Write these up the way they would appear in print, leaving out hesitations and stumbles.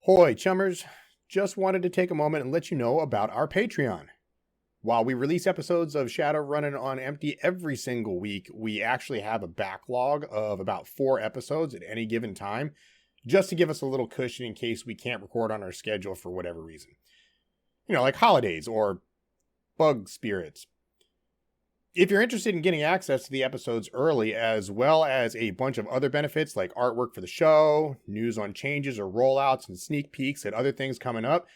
Hoy, chummers! Just wanted to take a moment and let you know about our Patreon. While we release episodes of Shadowrunnin on Empty every single week, we actually have a backlog of about 4 episodes at any given time, just to give us a little cushion in case we can't record on our schedule for whatever reason. Like holidays or bug spirits. If you're interested in getting access to the episodes early, as well as a bunch of other benefits like artwork for the show, news on changes or rollouts, and sneak peeks at other things coming up,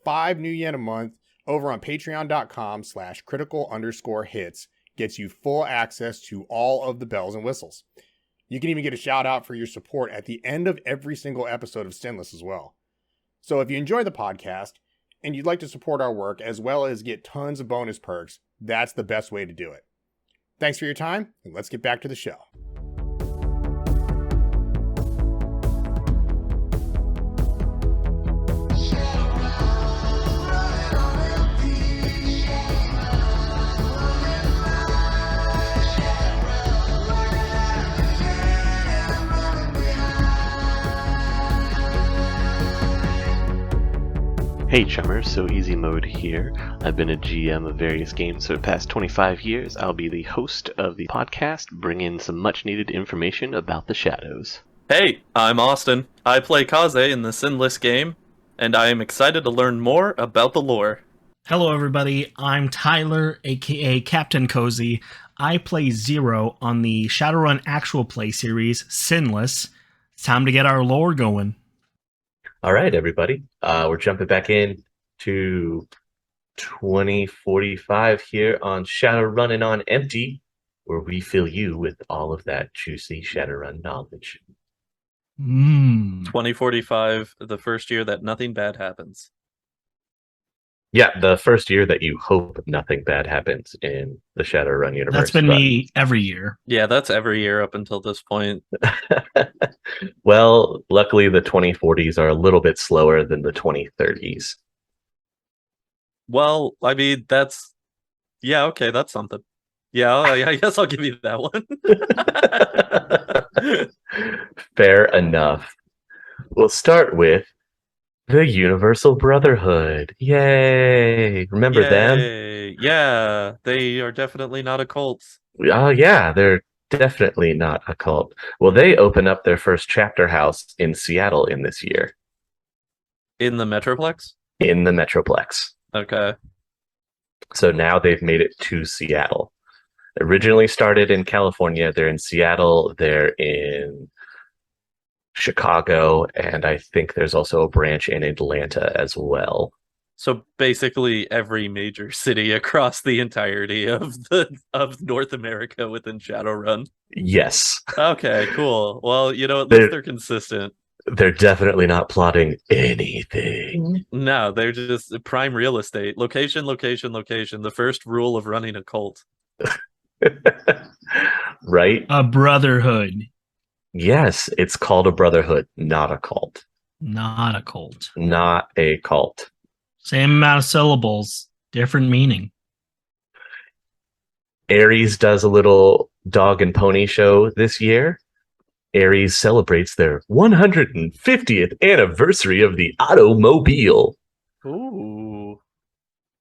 5 new yen a month over on patreon.com/critical_hits gets you full access to all of the bells and whistles. You can even get a shout out for your support at the end of every single episode of Sinless as well. So if you enjoy the podcast and you'd like to support our work as well as get tons of bonus perks, that's the best way to do it. Thanks for your time, and let's get back to the show. Hey chummers, So Easy Mode here. I've been a GM of various games for the past 25 years. I'll be the host of the podcast, bringing some much needed information about the shadows. Hey, I'm Austin. I play Kaze in the Sinless game, and I am excited to learn more about the lore. Hello everybody, I'm Tyler, aka Captain Cozy. I play Zero on the Shadowrun actual play series, Sinless. It's time to get our lore going. All right, everybody. We're jumping back in to 2045 here on Shadowrunnin on Empty, where we fill you with all of that juicy Shadowrun knowledge. 2045, the first year that nothing bad happens. Yeah, the first year that you hope nothing bad happens in the Shadowrun universe. That's been me every year. Yeah, that's every year up until this point. Well, luckily the 2040s are a little bit slower than the 2030s. Well, I mean, that's... Yeah, okay, that's something. Yeah, I guess I'll give you that one. Fair enough. We'll start with the Universal Brotherhood. Yay! Remember them? Yeah, they are definitely not a cult. Oh, yeah, they're definitely not a cult. Well, they open up their first chapter house in Seattle in this year. In the Metroplex? In the Metroplex. Okay. So now they've made it to Seattle. Originally started in California. They're in Seattle. They're in Chicago, and I think there's also a branch in Atlanta as well. So basically every major city across the entirety of North America within Shadowrun. Yes. Okay, cool. Well, at least they're consistent. They're definitely not plotting anything. No, they're just prime real estate. Location, location, location. The first rule of running a cult. Right? A brotherhood. Yes, it's called a brotherhood, not a cult. Not a cult. Not a cult. Same amount of syllables, different meaning. Ares does a little dog and pony show this year. Ares celebrates their 150th anniversary of the automobile. Ooh.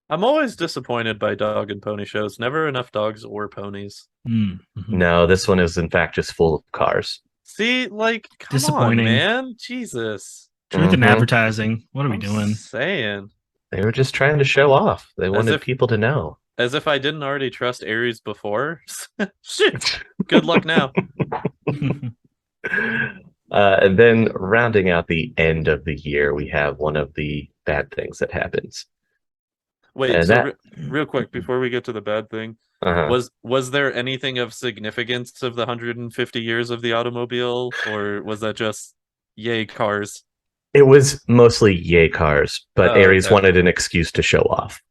I'm always disappointed by dog and pony shows. Never enough dogs or ponies. Mm-hmm. No, this one is in fact just full of cars. See, come disappointing, on, man. Jesus. Truth in advertising. What are we doing? Saying. They were just trying to show off. They wanted people to know. As if I didn't already trust Ares before. Shit. Good luck now. And then rounding out the end of the year, we have one of the bad things that happens. Wait, real quick, before we get to the bad thing, was there anything of significance of the 150 years of the automobile, or was that just yay cars? It was mostly yay cars, but Ares wanted an excuse to show off.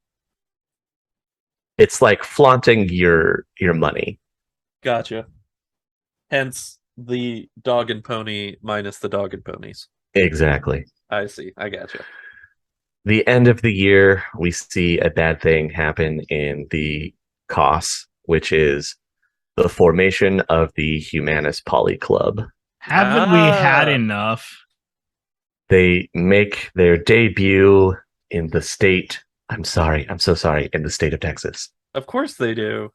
It's like flaunting your money. Gotcha. Hence the dog and pony minus the dog and ponies. Exactly. I see. I gotcha. The end of the year, we see a bad thing happen in the COS, which is the formation of the Humanist Poly Club. Haven't we had enough? They make their debut in the state. I'm so sorry, in the state of Texas. Of course they do.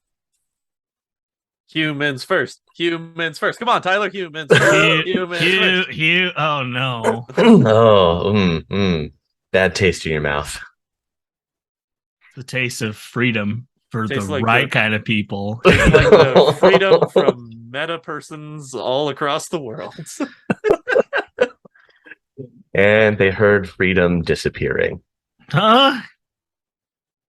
Humans first. Humans first. Come on, Tyler. Humans first. Humans first. Oh no. Bad taste in your mouth. The taste of freedom for Tastes the like right kind of people. It's like the freedom from meta persons all across the world. And they heard freedom disappearing. Huh?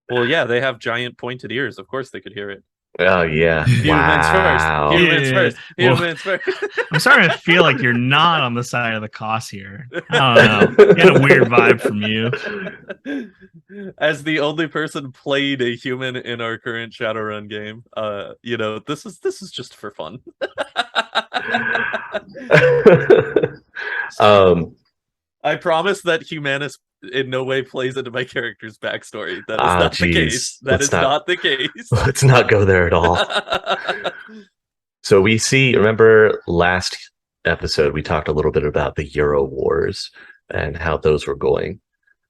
Well, yeah, they have giant pointed ears. Of course they could hear it. Oh, yeah. Humans Wow. first. Humans first. Humans Well, first. I'm starting to feel like you're not on the side of the cause here. I don't know. Get a weird vibe from you. As the only person played a human in our current Shadowrun game, this is just for fun. I promise that Humanus in no way plays into my character's backstory. That is not the case. That is not the case. Let's not go there at all. So we remember last episode, we talked a little bit about the Euro Wars and how those were going.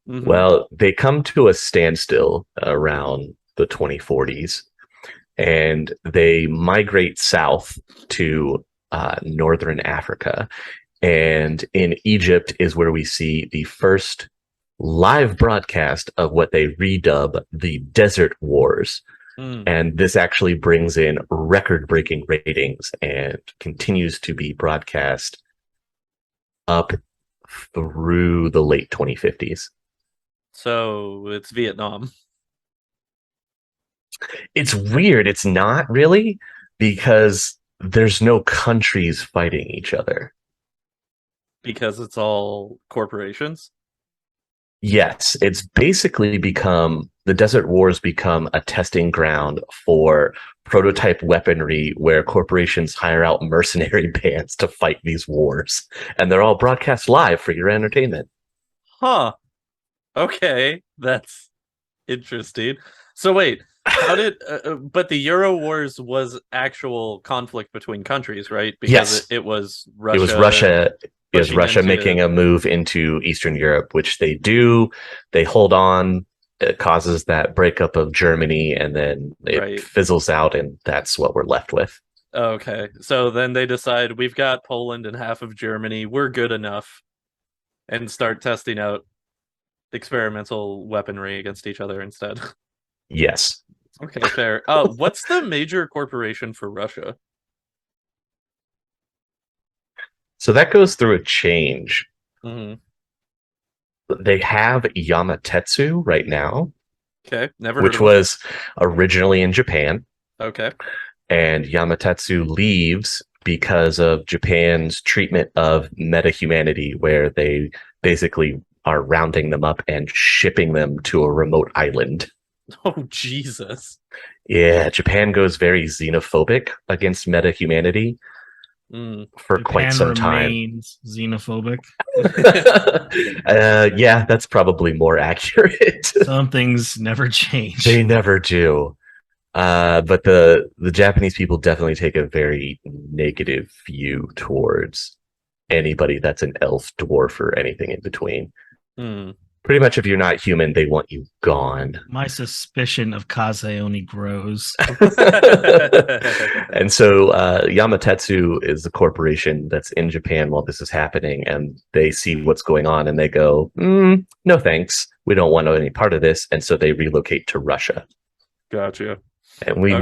Mm-hmm. Well, they come to a standstill around the 2040s, and they migrate south to northern Africa. And in Egypt is where we see the first live broadcast of what they redub the Desert Wars. And this actually brings in record-breaking ratings and continues to be broadcast up through the late 2050s. So it's Vietnam. It's weird. It's not really, because there's no countries fighting each other. Because it's all corporations? Yes, it's basically the Desert Wars become a testing ground for prototype weaponry where corporations hire out mercenary bands to fight these wars. And they're all broadcast live for your entertainment. Huh. Okay, that's interesting. So wait, how did... but the Euro Wars was actual conflict between countries, right? Because yes. It was Russia... It was Russia... Is Russia making a move into Eastern Europe, which they do. They hold on. It causes that breakup of Germany, and then it fizzles out, and that's what we're left with. Okay. So then they decide, we've got Poland and half of Germany. We're good enough. And start testing out experimental weaponry against each other instead. Yes. Okay, fair. What's the major corporation for Russia? So that goes through a change. Mm-hmm. They have Yamatetsu right now. Okay, never which was originally in Japan. Okay. And Yamatetsu leaves because of Japan's treatment of meta-humanity, where they basically are rounding them up and shipping them to a remote island. Oh, Jesus. Yeah, Japan goes very xenophobic against meta-humanity. For Japan quite some time. Remains xenophobic. Yeah, that's probably more accurate. Some things never change. They never do. But the Japanese people definitely take a very negative view towards anybody that's an elf, dwarf, or anything in between. Pretty much if you're not human, they want you gone. My suspicion of Kaze only grows. And so Yamatetsu is the corporation that's in Japan while this is happening, and they see what's going on and they go, no thanks, we don't want any part of this, and so they relocate to Russia. Gotcha. And we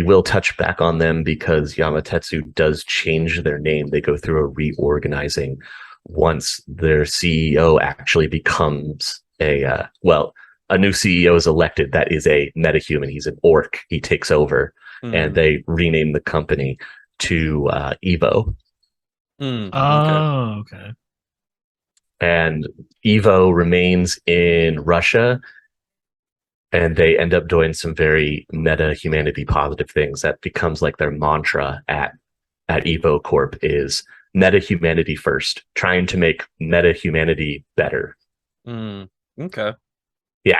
will touch back on them because Yamatetsu does change their name. They go through a reorganizing once their CEO actually becomes a new CEO is elected that is a metahuman. He's an orc. He takes over, and they rename the company to Evo. Okay. And Evo remains in Russia, and they end up doing some very meta-humanity positive things. That becomes like their mantra at Evo Corp is meta-humanity first, trying to make meta-humanity better. Okay. Yeah.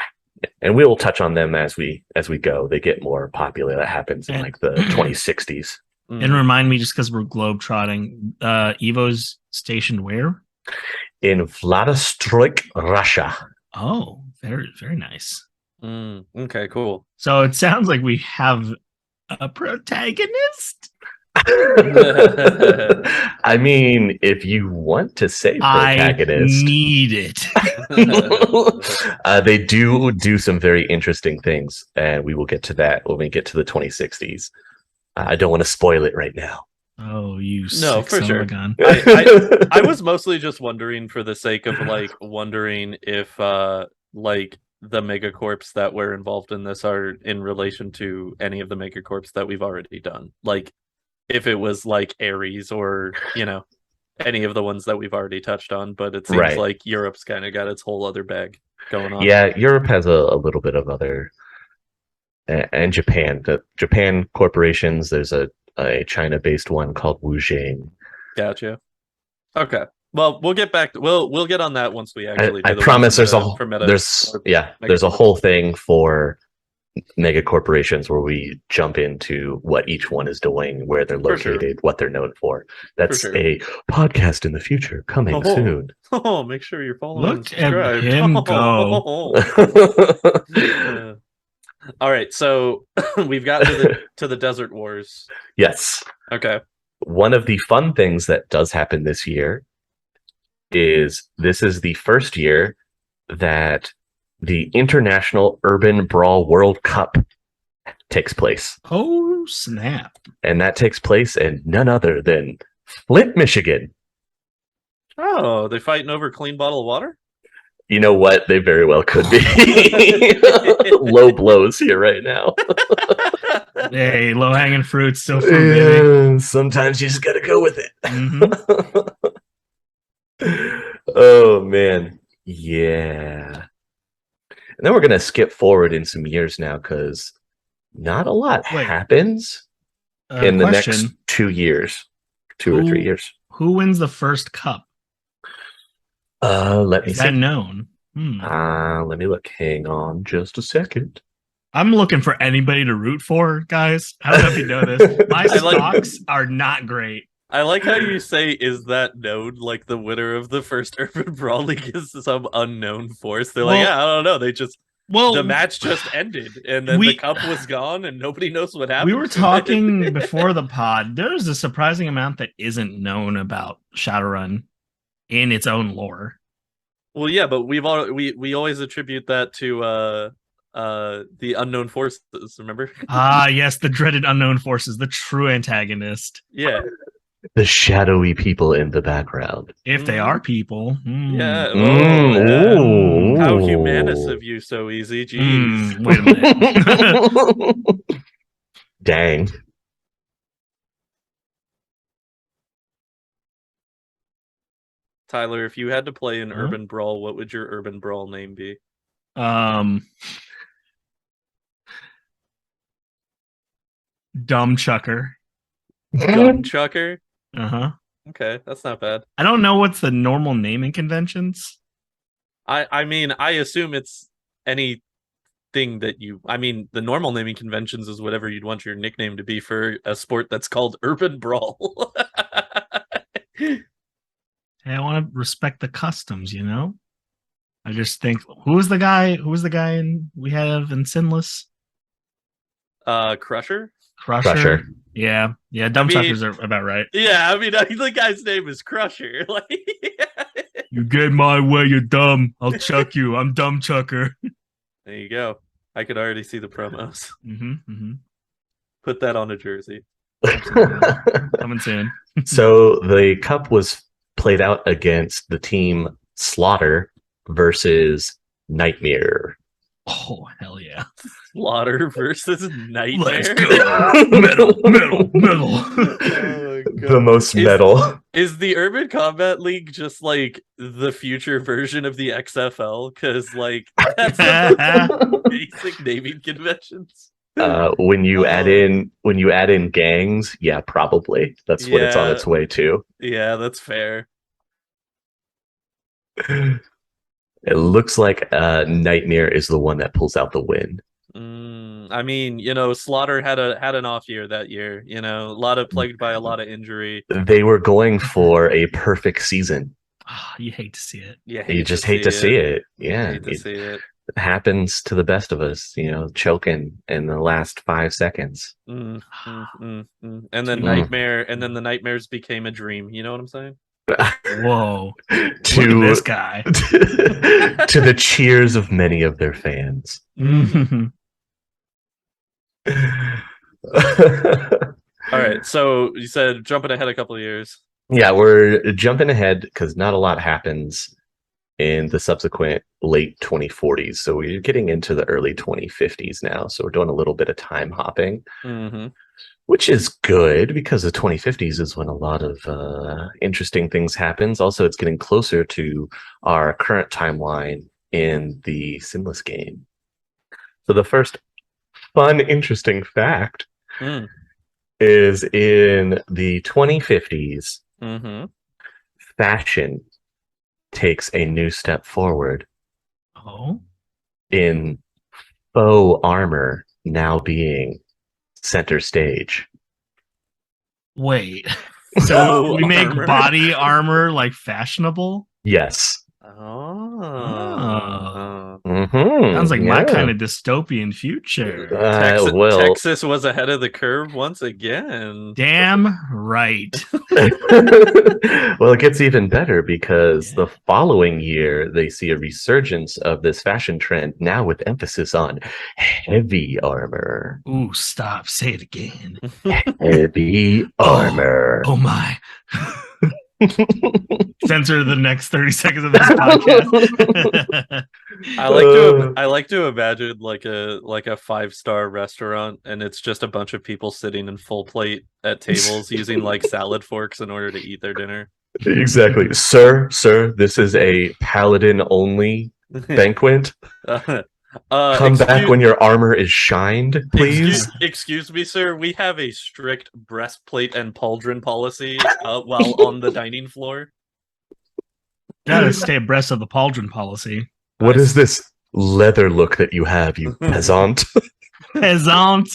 And we will touch on them as we go. They get more popular. That happens in like the 2060s. And remind me, just because we're globetrotting, Evo's stationed where? in Vladivostok, Russia. Oh, very, very nice. Okay, cool. So it sounds like we have a protagonist. I mean, if you want to say protagonist, I need it. They do some very interesting things, and we will get to that when we get to the 2060s. I don't want to spoil it right now. Oh, you no, sick for son sure. of a gun. I was mostly just wondering for the sake of like wondering if like the megacorps that were involved in this are in relation to any of the megacorps that we've already done. Like if it was like Ares or, you know, any of the ones that we've already touched on, but it seems like Europe's kind of got its whole other bag going on. Yeah, Europe has a little bit of other, and Japan. The Japan corporations, there's a China-based one called Wujiang. Gotcha. Okay. Well, we'll get back. We'll get on that once we actually. I promise. There's a whole thing for mega corporations where we jump into what each one is doing, where they're located, what they're known for. That's a podcast in the future coming soon. Oh, make sure you're following. Look at him go. All right, so we've got to the Desert Wars. Yes. Okay. One of the fun things that does happen this year is this is the first year that the International Urban Brawl World Cup takes place. Oh, snap. And that takes place in none other than Flint, Michigan. Oh, they're fighting over clean bottle of water? You know what? They very well could be. Low blows here right now. Hey, low-hanging fruit still fruit, sometimes you just got to go with it. Mm-hmm. Oh, man. Yeah. And then we're going to skip forward in some years now because not a lot happens in the next 2 years. 2 or 3 years. Who wins the first cup? Let me see. Is that known? Let me look. Hang on just a second. I'm looking for anybody to root for, guys. I don't know if you know this. My stocks are not great. I like how you say, is that known? Like the winner of the first Urban Brawl League is some unknown force. They're like, yeah, I don't know. They just, the match just ended and then the cup was gone and nobody knows what happened. We were talking before the pod. There's a surprising amount that isn't known about Shadowrun in its own lore. Well, yeah, but we always attribute that to the unknown forces, remember? Yes, the dreaded unknown forces, the true antagonist. Yeah. The shadowy people in the background. If they are people. Yeah. Yeah. How humanist of you, so easy. Jeez. Wait a minute. Dang. Tyler, if you had to play an urban brawl, what would your urban brawl name be? Dumb Chucker. Dumb Chucker? Uh-huh. Okay, that's not bad. I don't know what's the normal naming conventions. I mean, I assume it's anything that you... I mean, the normal naming conventions is whatever you'd want your nickname to be for a sport that's called Urban Brawl. Hey, I want to respect the customs, you know? I just think, who was the guy we have in Sinless? Crusher? Crusher. Yeah, dumb chuckers are about right. Yeah, I mean, the guy's name is Crusher. Like, you get my way, you're dumb. I'll chuck you. I'm Dumb Chucker. There you go. I could already see the promos. Mm-hmm. Put that on a jersey. Coming soon. So the cup was played out against the team Slaughter versus Nightmare. Oh, hell yeah. Slaughter versus Nightmare. Let's go. Metal. Oh, the most metal. Is the Urban Combat League just like the future version of the XFL? Because like that's the basic naming conventions. When you add in gangs, yeah, probably. That's what it's on its way to. Yeah, that's fair. It looks like Nightmare is the one that pulls out the win. I mean, you know, Slaughter had an off year that year. You know, plagued by a lot of injury. They were going for a perfect season. You hate to see it. Yeah, you just hate to see it. Yeah, hate to see it. Happens to the best of us, choking in the last 5 seconds. And then the nightmares became a dream. You know what I'm saying? Whoa! Look at this guy. To the cheers of many of their fans. All right, so you said jumping ahead a couple of years. Yeah, we're jumping ahead because not a lot happens in the subsequent late 2040s. So we're getting into the early 2050s now. So we're doing a little bit of time hopping, which is good because the 2050s is when a lot of interesting things happens. Also, it's getting closer to our current timeline in the Sinless game. So the first fun, interesting fact is in the 2050s, fashion takes a new step forward. Oh, in faux armor now being center stage. Wait, so we make body armor like fashionable? Yes. Sounds like my kind of dystopian future. Texas was ahead of the curve once again. Damn right. Well, it gets even better because the following year they see a resurgence of this fashion trend, now with emphasis on heavy armor. Ooh, stop. Say it again. Heavy armor. Oh my. Censor the next 30 seconds of this podcast. I like to imagine like a 5-star restaurant, and it's just a bunch of people sitting in full plate at tables using like salad forks in order to eat their dinner. Exactly. Sir, this is a paladin only banquet. Come back when your armor is shined, please. Excuse me, sir. We have a strict breastplate and pauldron policy while on the dining floor. Gotta stay abreast of the pauldron policy. What is this leather look that you have, you peasant? Peasant?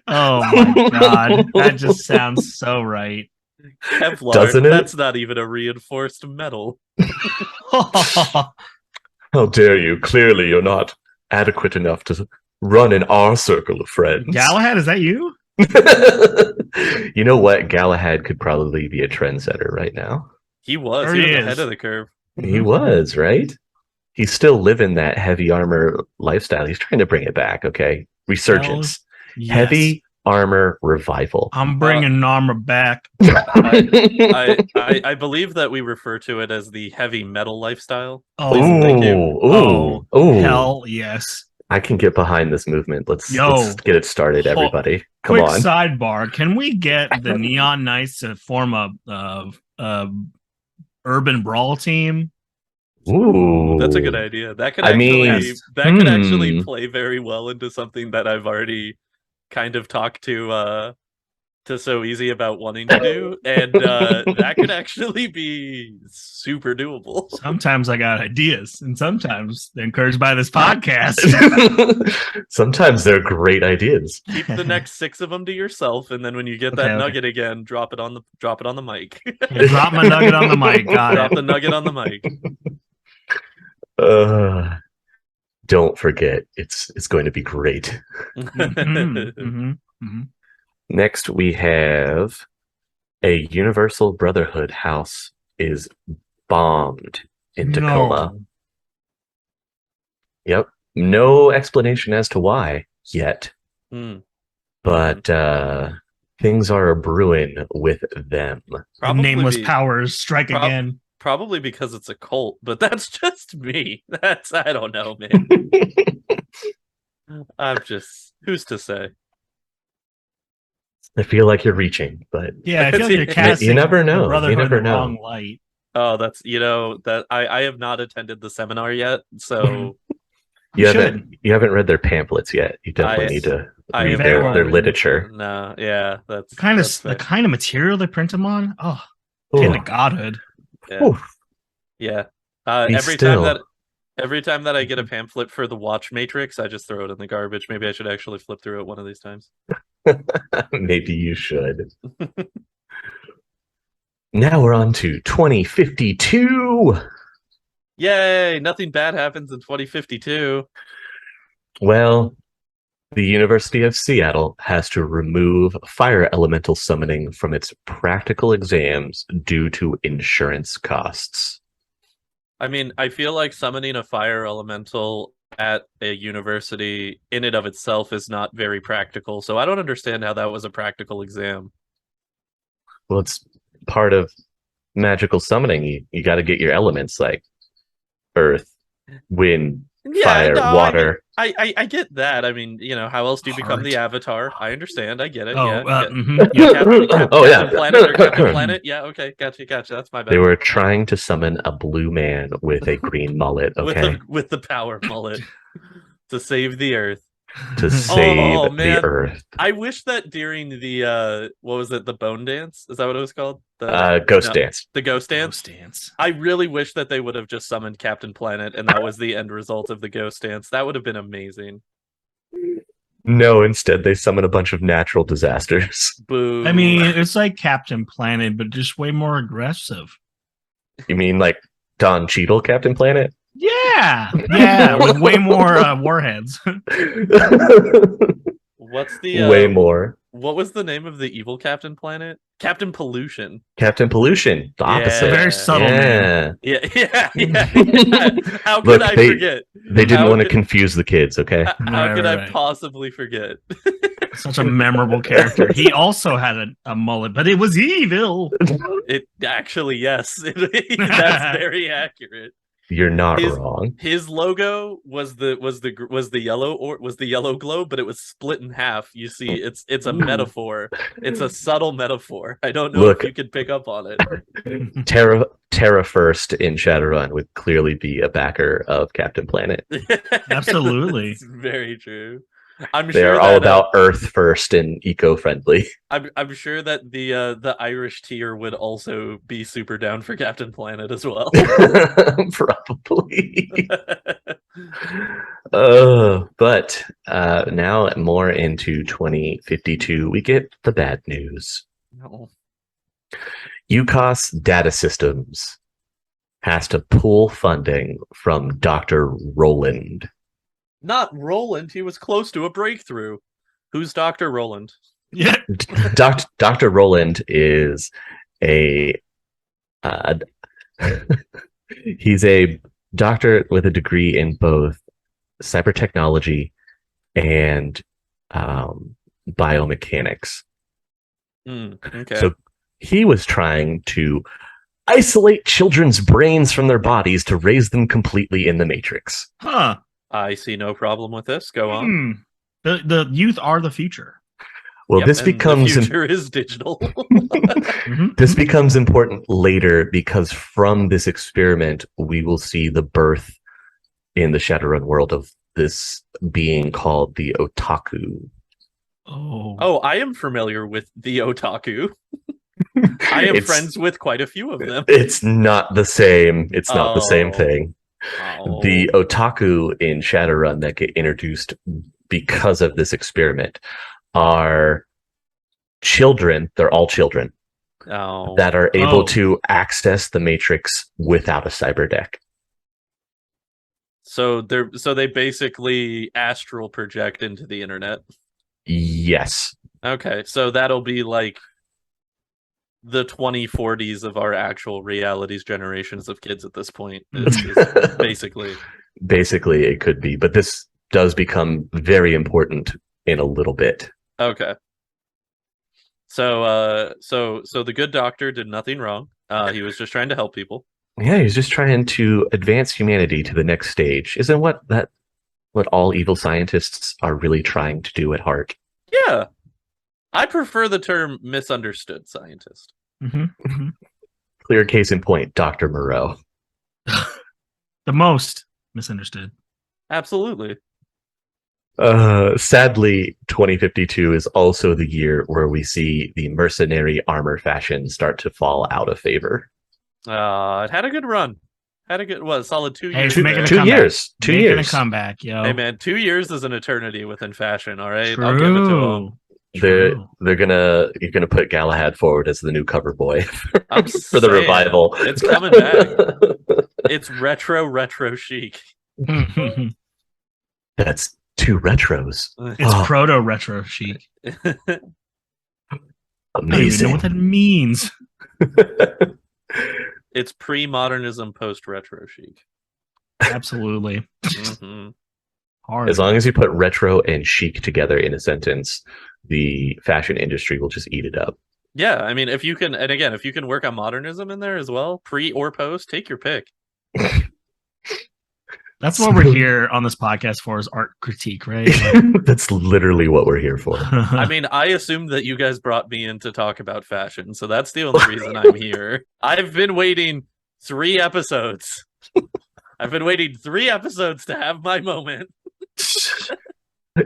Oh my god. That just sounds so right. Kevlar, doesn't it? That's not even a reinforced metal. How dare you? Clearly you're not adequate enough to run in our circle of friends. Galahad, is that you? You know what? Galahad could probably be a trendsetter right now. He was ahead of the curve. He was, right? He's still living that heavy armor lifestyle. He's trying to bring it back, okay? Resurgence. Yes. Heavy armor revival. I'm bringing armor back. I believe that we refer to it as the heavy metal lifestyle. Oh, hell yes. I can get behind this movement. Let's get it started, everybody. Come on. Quick sidebar. Can we get the Neon Knights to form a urban brawl team? Ooh, that's a good idea. That could actually play very well into something that I've already kind of talked to So Easy about wanting to do, and that could actually be super doable. Sometimes I got ideas, and sometimes they're encouraged by this podcast. Sometimes they're great ideas. Keep the next 6 of them to yourself, and then when you get that nugget again, drop it on the mic. Drop my nugget on the mic. Drop the nugget on the mic. Don't forget, it's going to be great. Next, we have a Universal Brotherhood house is bombed in Tacoma. No. Yep. No explanation as to why yet. But things are brewing with them. Nameless powers strike again. Probably because it's a cult, but that's just me. I don't know, man. Who's to say? I feel like you're reaching, but yeah, I feel like you're casting. You never know. You never know. Wrong light. Oh, that's that I have not attended the seminar yet, so you haven't read their pamphlets yet. You definitely need to read their literature. No, yeah, that's the kind of material they print them on. Oh, into godhood. Yeah. Every time that I get a pamphlet for the Watch Matrix, I just throw it in the garbage. Maybe I should actually flip through it one of these times. Maybe you should. Now we're on to 2052. Yay! Nothing bad happens in 2052. Well, the University of Seattle has to remove fire elemental summoning from its practical exams due to insurance costs. I mean, I feel like summoning a fire elemental at a university in and of itself is not very practical, so I don't understand how that was a practical exam. Well, it's part of magical summoning. You got to get your elements like earth, wind, fire, water. I get that. I mean, how else do you become the Avatar? I understand. I get it. Oh, Captain Planet or Captain Planet. Yeah, okay, gotcha. That's my bad. They were trying to summon a blue man with a green mullet. Okay, with the power mullet to save the Earth. To save the Earth. I wish that during the what was it, the Bone Dance? Is that what it was called? The Ghost Dance. The Ghost Dance. I really wish that they would have just summoned Captain Planet and that was the end result of the Ghost Dance. That would have been amazing. No, instead they summon a bunch of natural disasters. Boo. I mean, it's like Captain Planet, but just way more aggressive. You mean like Don Cheadle, Captain Planet? Yeah, with way more warheads. What's the way more? What was the name of the evil Captain Planet? Captain Pollution. Captain Pollution, the opposite. Very subtle. Yeah. How could I forget? They didn't want to confuse the kids. Okay. How could I possibly forget? Such a memorable character. He also had a mullet, but it was evil. It actually, yes, that's very accurate. You're not wrong. His logo was the yellow globe, but it was split in half. You see, it's a metaphor. It's a subtle metaphor. I don't know if you could pick up on it. Terra First in Shadowrun would clearly be a backer of Captain Planet. Absolutely, it's very true. They're all about Earth first and eco-friendly. I'm sure that the Irish tier would also be super down for Captain Planet as well. Probably. But now more into 2052, we get the bad news. No. UCAS Data Systems has to pull funding from Dr. Roland. Not Roland. He was close to a breakthrough. Who's Dr. Roland? Yeah. Dr. Roland is he's a doctor with a degree in both cyber technology and biomechanics. Okay. So he was trying to isolate children's brains from their bodies to raise them completely in the Matrix. Huh. I see no problem with this. Go on. The youth are the future. Well, this becomes the future is digital. This becomes important later because from this experiment, we will see the birth in the Shadowrun world of this being called the Otaku. Oh, I am familiar with the Otaku. I am friends with quite a few of them. It's not the same. It's not the same thing. Oh. The Otaku in Shadowrun that get introduced because of this experiment are children. They're all children that are able to access the Matrix without a cyber deck. So they basically astral project into the internet. Yes. Okay, so that'll be like the 2040s of our actual realities generations of kids at this point. Basically it could be, but this does become very important in a little bit. Okay. So the good doctor did nothing wrong. He was just trying to help people. Yeah, he's just trying to advance humanity to the next stage. Isn't what all evil scientists are really trying to do at heart? Yeah. I prefer the term misunderstood scientist. Clear case in point, Dr. Moreau. The most misunderstood. Absolutely. Sadly, 2052 is also the year where we see the mercenary armor fashion start to fall out of favor. It had a good run. Solid 2 years. Hey, making 2 years. 2 years. A comeback, yo. Hey man, 2 years is an eternity within fashion. All right, True. I'll give it to him. You're gonna put Galahad forward as the new cover boy I'm for the revival. It's coming back. It's retro chic. That's two retros. It's proto retro chic. Amazing. I don't even know what that means. It's pre-modernism, post-retro chic. Absolutely. Mm-hmm. As long as you put retro and chic together in a sentence, the fashion industry will just eat it up. Yeah, I mean, if you can, and again, if you can work on modernism in there as well, pre or post, take your pick. That's what we're here on this podcast for, is art critique, right? That's literally what we're here for. I mean, I assumed that you guys brought me in to talk about fashion, so that's the only reason I'm here. I've been waiting 3 episodes. I've been waiting 3 episodes to have my moment.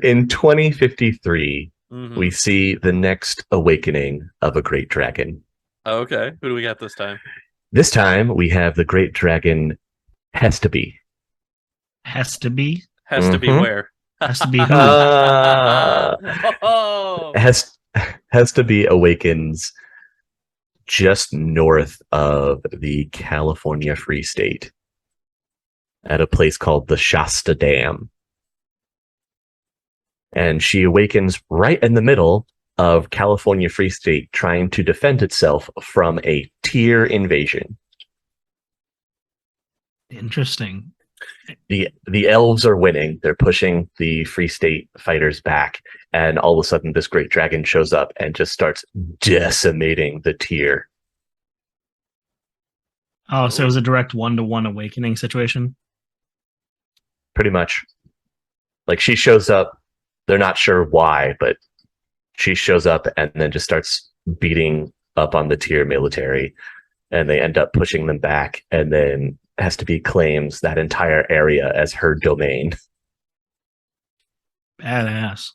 In 2053, we see the next awakening of a great dragon. Okay, who do we got this time? This time, we have the great dragon Hestaby. Has to be? Has to be where? Has to be who? Hestaby awakens just north of the California Free State at a place called the Shasta Dam. And she awakens right in the middle of California Free State, trying to defend itself from a Tyr invasion. Interesting. The elves are winning. They're pushing the Free State fighters back, and all of a sudden this great dragon shows up and just starts decimating the Tyr. Oh, so it was a direct 1-to-1 awakening situation? Pretty much. Like, she shows up, they're not sure why, but she shows up and then just starts beating up on the Tyr military, and they end up pushing them back, and then Hestaby claims that entire area as her domain. Badass.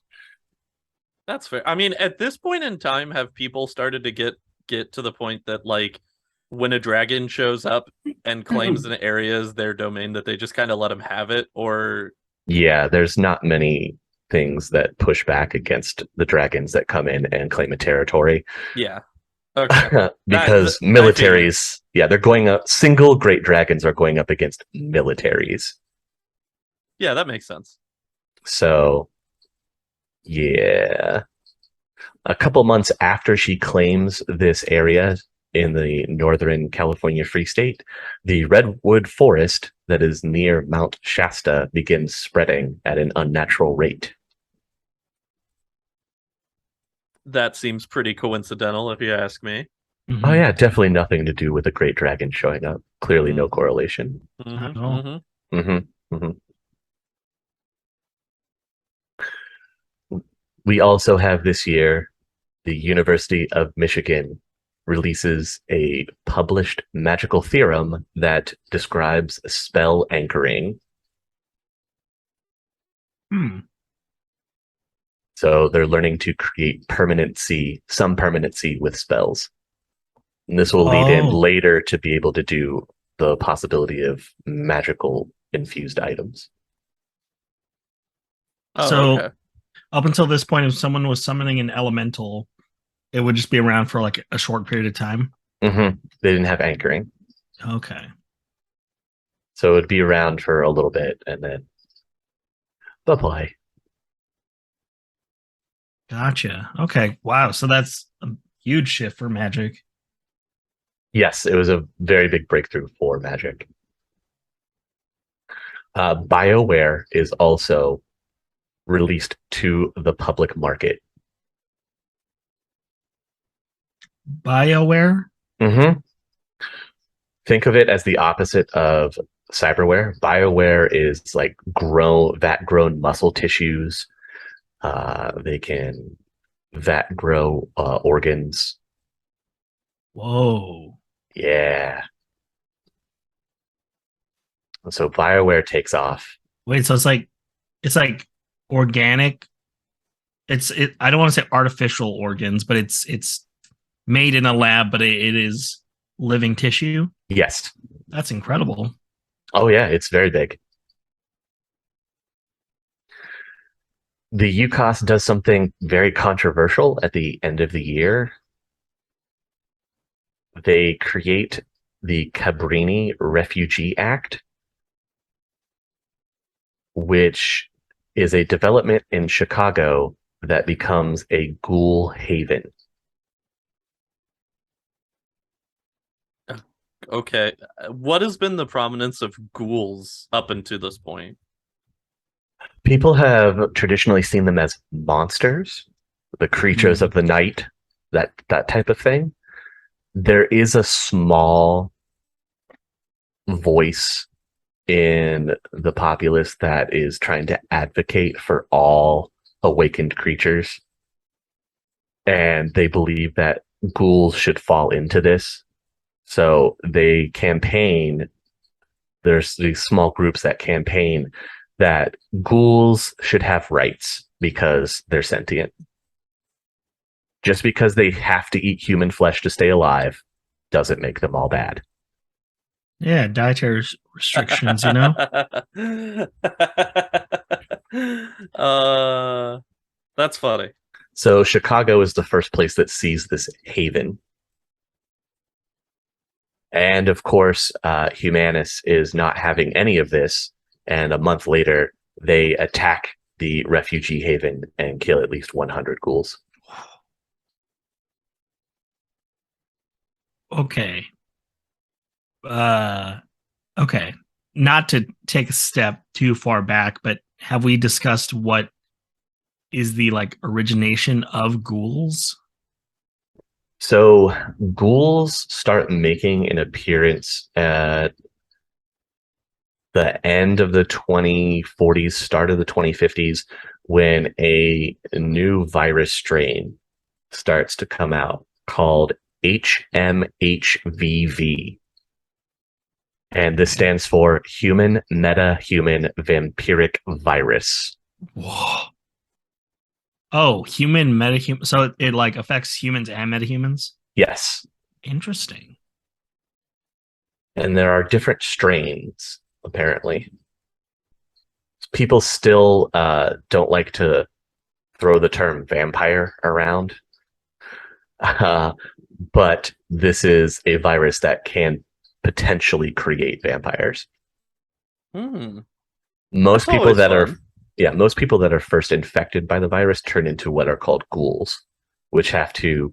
That's fair. I mean, at this point in time, have people started to get to the point that, like, when a dragon shows up and claims an area as their domain, that they just kind of let them have it? Or yeah, there's not many things that push back against the dragons that come in and claim a territory. Yeah. Okay. Because militaries, they're going up. Single great dragons are going up against militaries. Yeah, that makes sense. So, yeah. A couple months after she claims this area in the northern California Free State, the redwood forest that is near Mount Shasta begins spreading at an unnatural rate. That seems pretty coincidental, if you ask me. Mm-hmm. Oh yeah, definitely nothing to do with the great dragon showing up. Clearly no correlation. We also have this year, the University of Michigan releases a published magical theorem that describes spell anchoring. So they're learning to create some permanency with spells. And this will lead in later to be able to do the possibility of magical infused items. So up until this point, if someone was summoning an elemental, it would just be around for like a short period of time? They didn't have anchoring. Okay. So it would be around for a little bit and then bye-bye. Gotcha. Okay. Wow. So that's a huge shift for Magic. Yes, it was a very big breakthrough for Magic. BioWare is also released to the public market. BioWare? Think of it as the opposite of cyberware. BioWare is like vat-grown muscle tissues. They can vat-grow organs. Whoa. Yeah. So BioWare takes off. Wait, so it's like organic. I don't want to say artificial organs, but it's made in a lab, but it is living tissue. Yes. That's incredible. Oh yeah, it's very big. The UCOS does something very controversial at the end of the year. They create the Cabrini Refugee Act, which is a development in Chicago that becomes a ghoul haven. Okay. What has been the prominence of ghouls up until this point? People have traditionally seen them as monsters, the creatures of the night, that type of thing. There is a small voice in the populace that is trying to advocate for all awakened creatures. And they believe that ghouls should fall into this. So they campaign, there's these small groups that campaign that ghouls should have rights because they're sentient. Just because they have to eat human flesh to stay alive doesn't make them all bad. Yeah, dietary restrictions, That's funny. So Chicago is the first place that sees this haven. And of course, Humanus is not having any of this. And a month later, they attack the refugee haven and kill at least 100 ghouls. Okay. Okay. Not to take a step too far back, but have we discussed what is the origination of ghouls? So ghouls start making an appearance at the end of the 2040s, start of the 2050s, when a new virus strain starts to come out called HMHVV. And this stands for Human Meta-Human Vampiric Virus. Whoa. Oh, human metahuman. So it affects humans and metahumans? Yes. Interesting. And there are different strains, apparently. People still don't like to throw the term vampire around. But this is a virus that can potentially create vampires. Most people that are first infected by the virus turn into what are called ghouls, which have to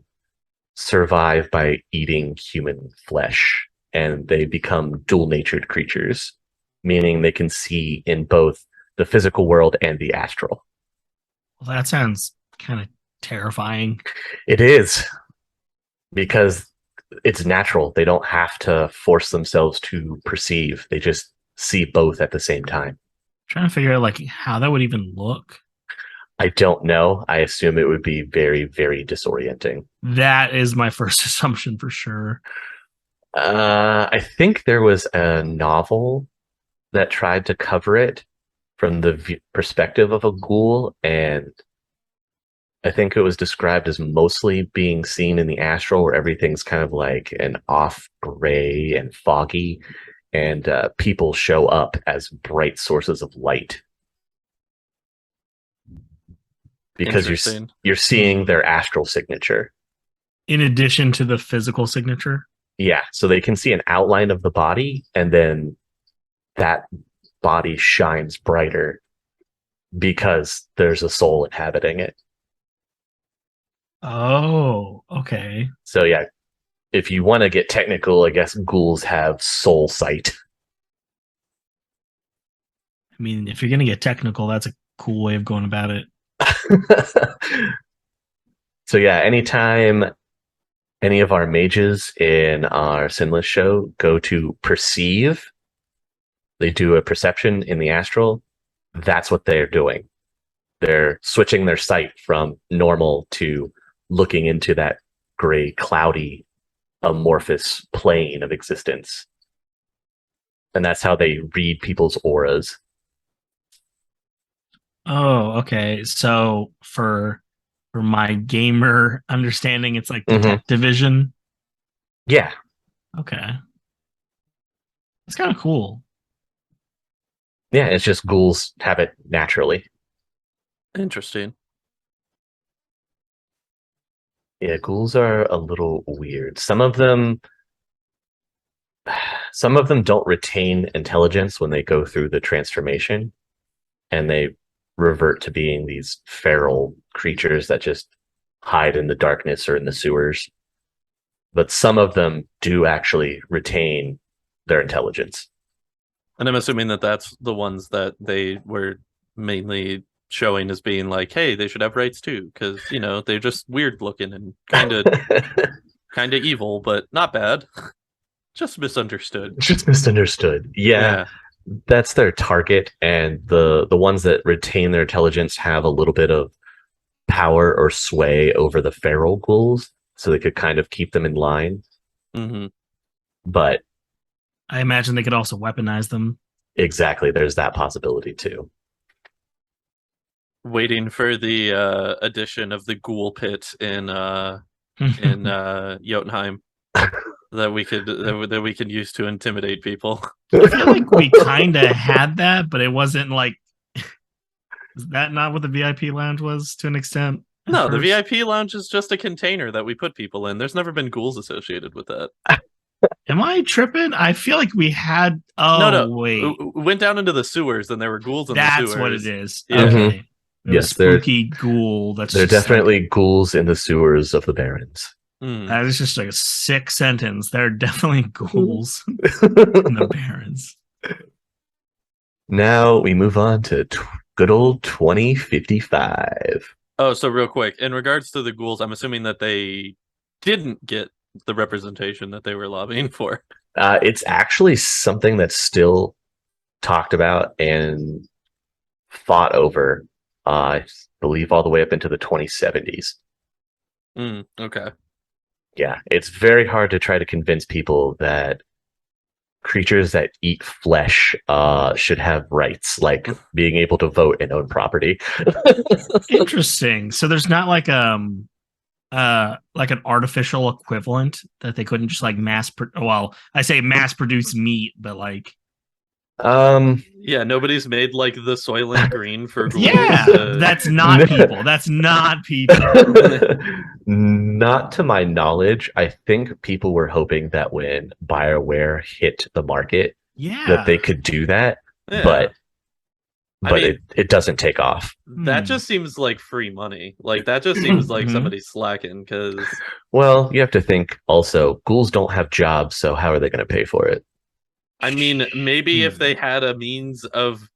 survive by eating human flesh, and they become dual-natured creatures, meaning they can see in both the physical world and the astral. Well, that sounds kind of terrifying. It is, because it's natural. They don't have to force themselves to perceive. They just see both at the same time. I'm trying to figure out how that would even look. I don't know. I assume it would be very, very disorienting. That is my first assumption for sure. I think there was a novel that tried to cover it from the perspective of a ghoul, and I think it was described as mostly being seen in the astral, where everything's kind of like an off gray and foggy, and people show up as bright sources of light. Because you're seeing their astral signature. In addition to the physical signature? Yeah, so they can see an outline of the body, and then that body shines brighter because there's a soul inhabiting it. Oh, okay. So yeah, if you want to get technical, I guess ghouls have soul sight. I mean, if you're going to get technical, that's a cool way of going about it. So yeah, anytime any of our mages in our Sinless show go to perceive, they do a perception in the astral, that's what they're doing. They're switching their sight from normal to looking into that gray, cloudy, amorphous plane of existence. And that's how they read people's auras. Oh, okay. So for my gamer understanding, it's like detective vision. Yeah. Okay. That's kind of cool. Yeah, it's just ghouls have it naturally. Interesting. Yeah, ghouls are a little weird. Some of them don't retain intelligence when they go through the transformation, and they revert to being these feral creatures that just hide in the darkness or in the sewers. But some of them do actually retain their intelligence. And I'm assuming that that's the ones that they were mainly showing as being like, hey, they should have rights too, because they're just weird looking and kind of evil, but not bad. Just misunderstood. Yeah. That's their target, and the ones that retain their intelligence have a little bit of power or sway over the feral ghouls, so they could kind of keep them in line. Mm-hmm. But I imagine they could also weaponize them. Exactly, there's that possibility too. Waiting for the addition of the ghoul pit in Jotunheim. that we can use to intimidate people. I feel like we kind of had that, but it wasn't like. Is that not what the VIP lounge was to an extent? No, the VIP lounge is just a container that we put people in. There's never been ghouls associated with that. Am I tripping? I feel like we had. Oh, no. Wait. We went down into the sewers and there were ghouls in the sewers. That's what it is. Yeah. Okay. Yes, spooky ghoul. There are definitely ghouls in the sewers of the Barrens. That is just like a sick sentence. There are definitely ghouls in the Barrens. Now we move on to good old 2055. Oh, so real quick, in regards to the ghouls, I'm assuming that they didn't get the representation that they were lobbying for. It's actually something that's still talked about and fought over, I believe, all the way up into the 2070s. Okay. Yeah, it's very hard to try to convince people that creatures that eat flesh should have rights, like being able to vote and own property. Interesting. So there's not like an artificial equivalent that they couldn't just like mass produce meat, but like nobody's made like the Soylent Green for ghouls. That's not people. That's not people. Not to my knowledge. I think people were hoping that when BioWare hit the market, that they could do that, but it doesn't take off. That just seems like free money. Like that just seems like somebody's slacking because. Well, you have to think also, ghouls don't have jobs, so how are they going to pay for it? I mean, maybe if they had a means of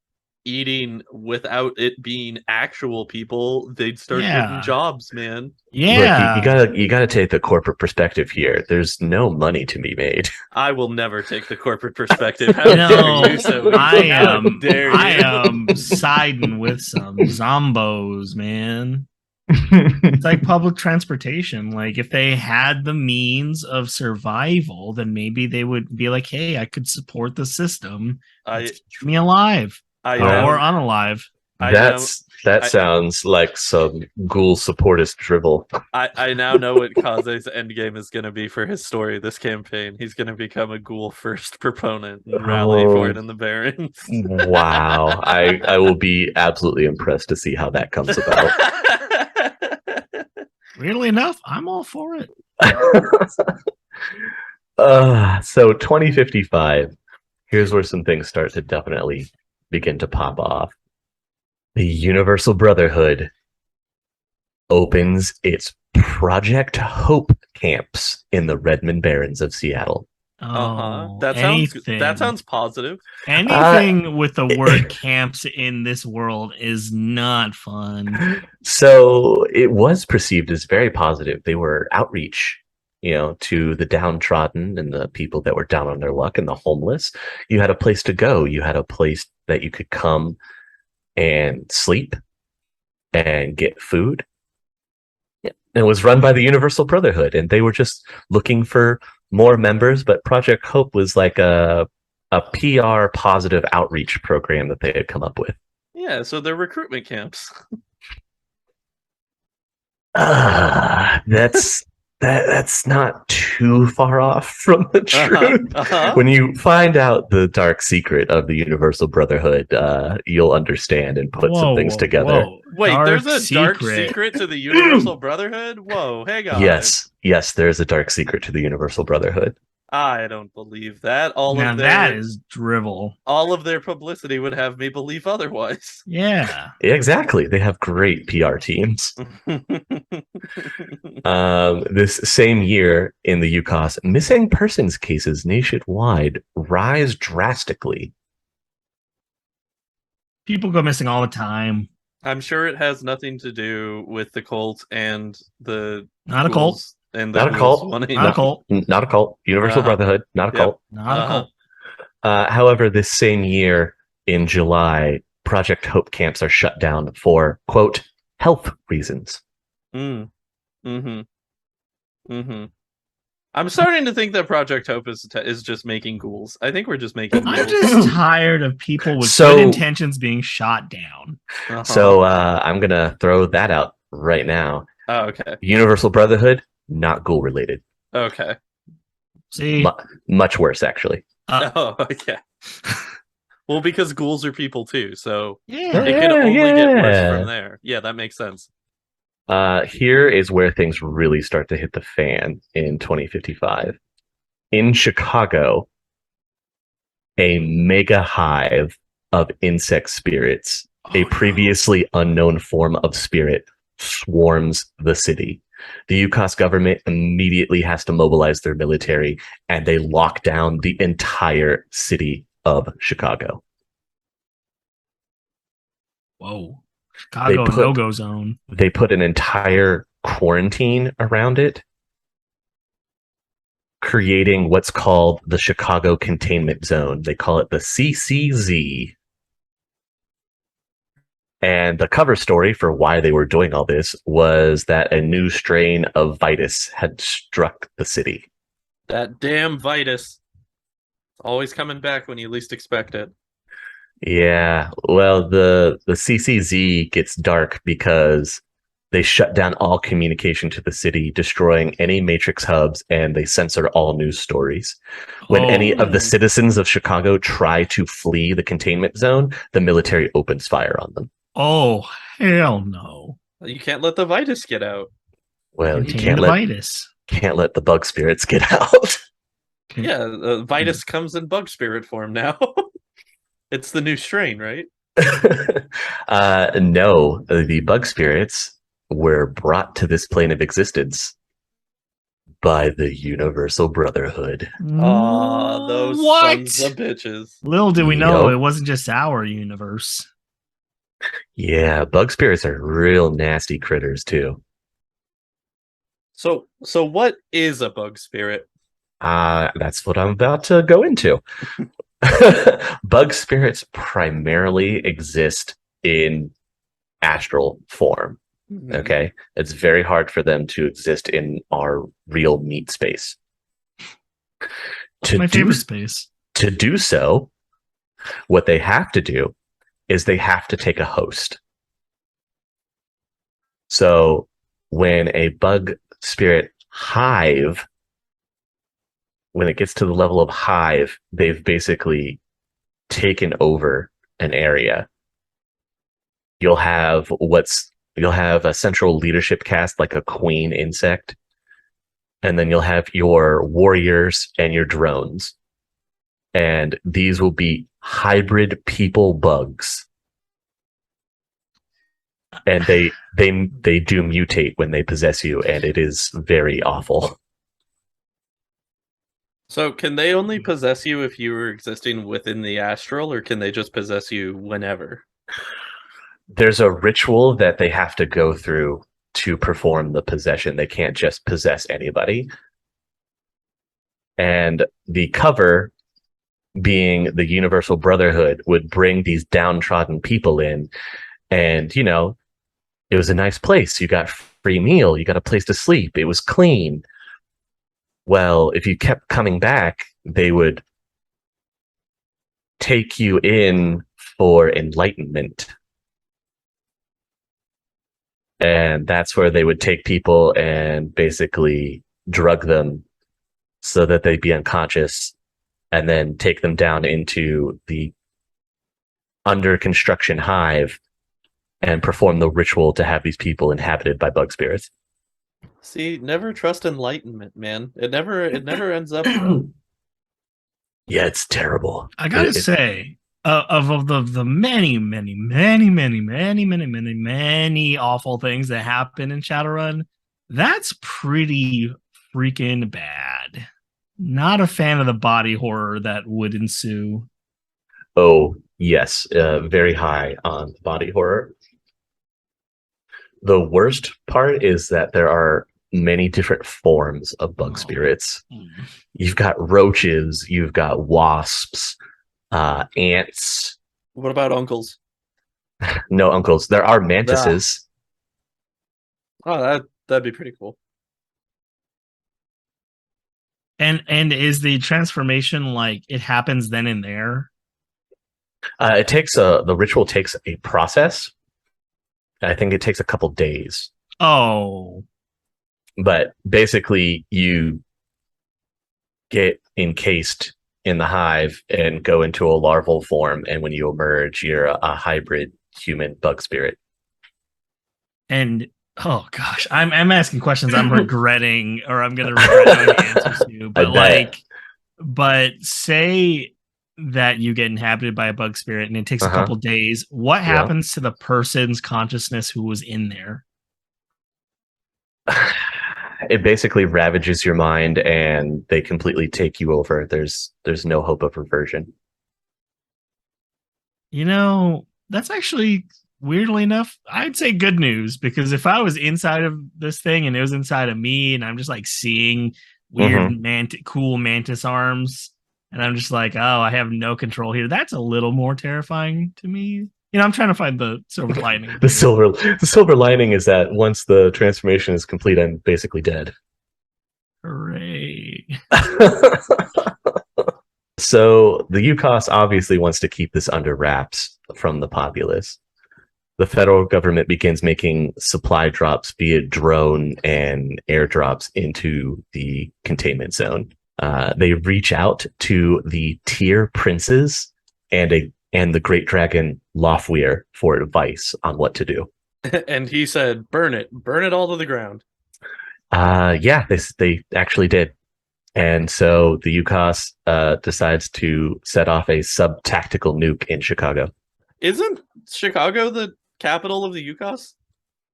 eating without it being actual people, they'd start getting jobs, man. Yeah. Look, you gotta take the corporate perspective here. There's no money to be made. I will never take the corporate perspective. How dare you? So I am siding with some zombos, man. It's like public transportation. Like if they had the means of survival, then maybe they would be like, hey, I could support the system. Keep me alive or unalive. That sounds like some ghoul supportist dribble. I now know what Kaze's endgame is going to be for his story this campaign. He's going to become a ghoul first proponent and rally for it in the Barrens. Wow. I will be absolutely impressed to see how that comes about. Weirdly enough, I'm all for it. So 2055, here's where some things start to definitely begin to pop off. The Universal Brotherhood opens its Project Hope camps in the Redmond Barrens of Seattle. That sounds positive. Anything with the word camps in this world is not fun. So it was perceived as very positive. They were outreach, to the downtrodden and the people that were down on their luck and the homeless. You had a place to go. You had a place that you could come and sleep and get food. It was run by the Universal Brotherhood, and they were just looking for more members, but Project Hope was like a PR positive outreach program that they had come up with. Yeah, so they're recruitment camps. That's that's not too far off from the truth. When you find out the dark secret of the Universal Brotherhood, you'll understand and put some things together. Wait, there's a dark secret to the Universal Brotherhood? Whoa, hang on. Yes, there's a dark secret to the Universal Brotherhood. I don't believe that. That is drivel. All of their publicity would have me believe otherwise. Yeah. Exactly. They have great PR teams. This same year in the UCOS, missing persons cases nationwide rise drastically. People go missing all the time. I'm sure it has nothing to do with the cult and the not a cult. And not a cult. Not a cult. Universal Brotherhood. Not a cult. Not a cult. However, this same year in July, Project Hope camps are shut down for, quote, health reasons. I'm starting to think that Project Hope is just making ghouls. I think we're just making ghouls. I'm just tired of people with good intentions being shot down. So I'm going to throw that out right now. Oh, okay. Universal Brotherhood, not ghoul related. Okay. See? Much worse, actually. Oh, okay. Well, because ghouls are people too, so it could only get worse from there. Yeah, that makes sense. Here is where things really start to hit the fan in 2055. In Chicago, a mega hive of insect spirits, a previously unknown form of spirit, swarms the city. The UCOS government immediately has to mobilize their military, and they lock down the entire city of Chicago. Whoa. Chicago no-go zone. They put an entire quarantine around it, creating what's called the Chicago Containment Zone. They call it the CCZ. And the cover story for why they were doing all this was that a new strain of Vitus had struck the city. That damn Vitus. Always coming back when you least expect it. Yeah, well, the CCZ gets dark because they shut down all communication to the city, destroying any Matrix hubs, and they censor all news stories. When any of the citizens of Chicago try to flee the containment zone, the military opens fire on them. Oh, hell no. You can't let the Vitus get out. Well, you can't let the bug spirits get out. Yeah, Vitus comes in bug spirit form now. It's the new strain, right? No, the bug spirits were brought to this plane of existence by the Universal Brotherhood. Aw, those sons of bitches. Little did we know it wasn't just our universe. Yeah, bug spirits are real nasty critters too. So what is a bug spirit? That's what I'm about to go into. Bug spirits primarily exist in astral form. Mm-hmm. Okay, it's very hard for them to exist in our real meat space. My favorite space. To do so, what they have to do is they have to take a host. So when a bug spirit hive, when it gets to the level of hive, they've basically taken over an area. You'll have a central leadership caste, like a queen insect, and then you'll have your warriors and your drones. And these will be hybrid people bugs. And they do mutate when they possess you, and it is very awful. So can they only possess you if you were existing within the astral, or can they just possess you whenever? There's a ritual that they have to go through to perform the possession. They can't just possess anybody. And the cover, being the Universal Brotherhood, would bring these downtrodden people in. And, you know, it was a nice place. You got free meal. You got a place to sleep. It was clean. Well, if you kept coming back, they would take you in for enlightenment. And that's where they would take people and basically drug them so that they'd be unconscious, and then take them down into the under construction hive and perform the ritual to have these people inhabited by bug spirits. See, never trust enlightenment, man. It never ends up well. Yeah, it's terrible. I gotta say, of the many awful things that happen in Shadowrun, that's pretty freaking bad. Not a fan of the body horror that would ensue. Oh, yes. Very high on body horror. The worst part is that there are many different forms of bug spirits. You've got roaches, you've got wasps, ants. What about uncles? No uncles. There are mantises. Oh, that'd be pretty cool. And is the transformation like it happens then and there? It takes the ritual takes a process. I think it takes a couple days. Oh. But basically you get encased in the hive and go into a larval form, and when you emerge, you're a hybrid human bug spirit. And oh gosh, I'm asking questions I'm regretting, or I'm gonna regret knowing the answers to. But say that you get inhabited by a bug spirit and it takes a couple days. What happens to the person's consciousness who was in there? It basically ravages your mind and they completely take you over. There's no hope of reversion. You know, that's actually, weirdly enough, I'd say good news, because if I was inside of this thing and it was inside of me and I'm just like seeing weird cool mantis arms and I'm just like, oh, I have no control here, that's a little more terrifying to me. You know, I'm trying to find the silver lining. The silver lining is that once the transformation is complete, I'm basically dead. Hooray. So the UCOS obviously wants to keep this under wraps from the populace. The federal government begins making supply drops via drone and airdrops into the containment zone. They reach out to the tier princes and the great dragon Lofweir for advice on what to do. And he said, burn it all to the ground. Yeah, they actually did. And so the UCOS decides to set off a sub-tactical nuke in Chicago. Isn't Chicago the capital of the UCOS?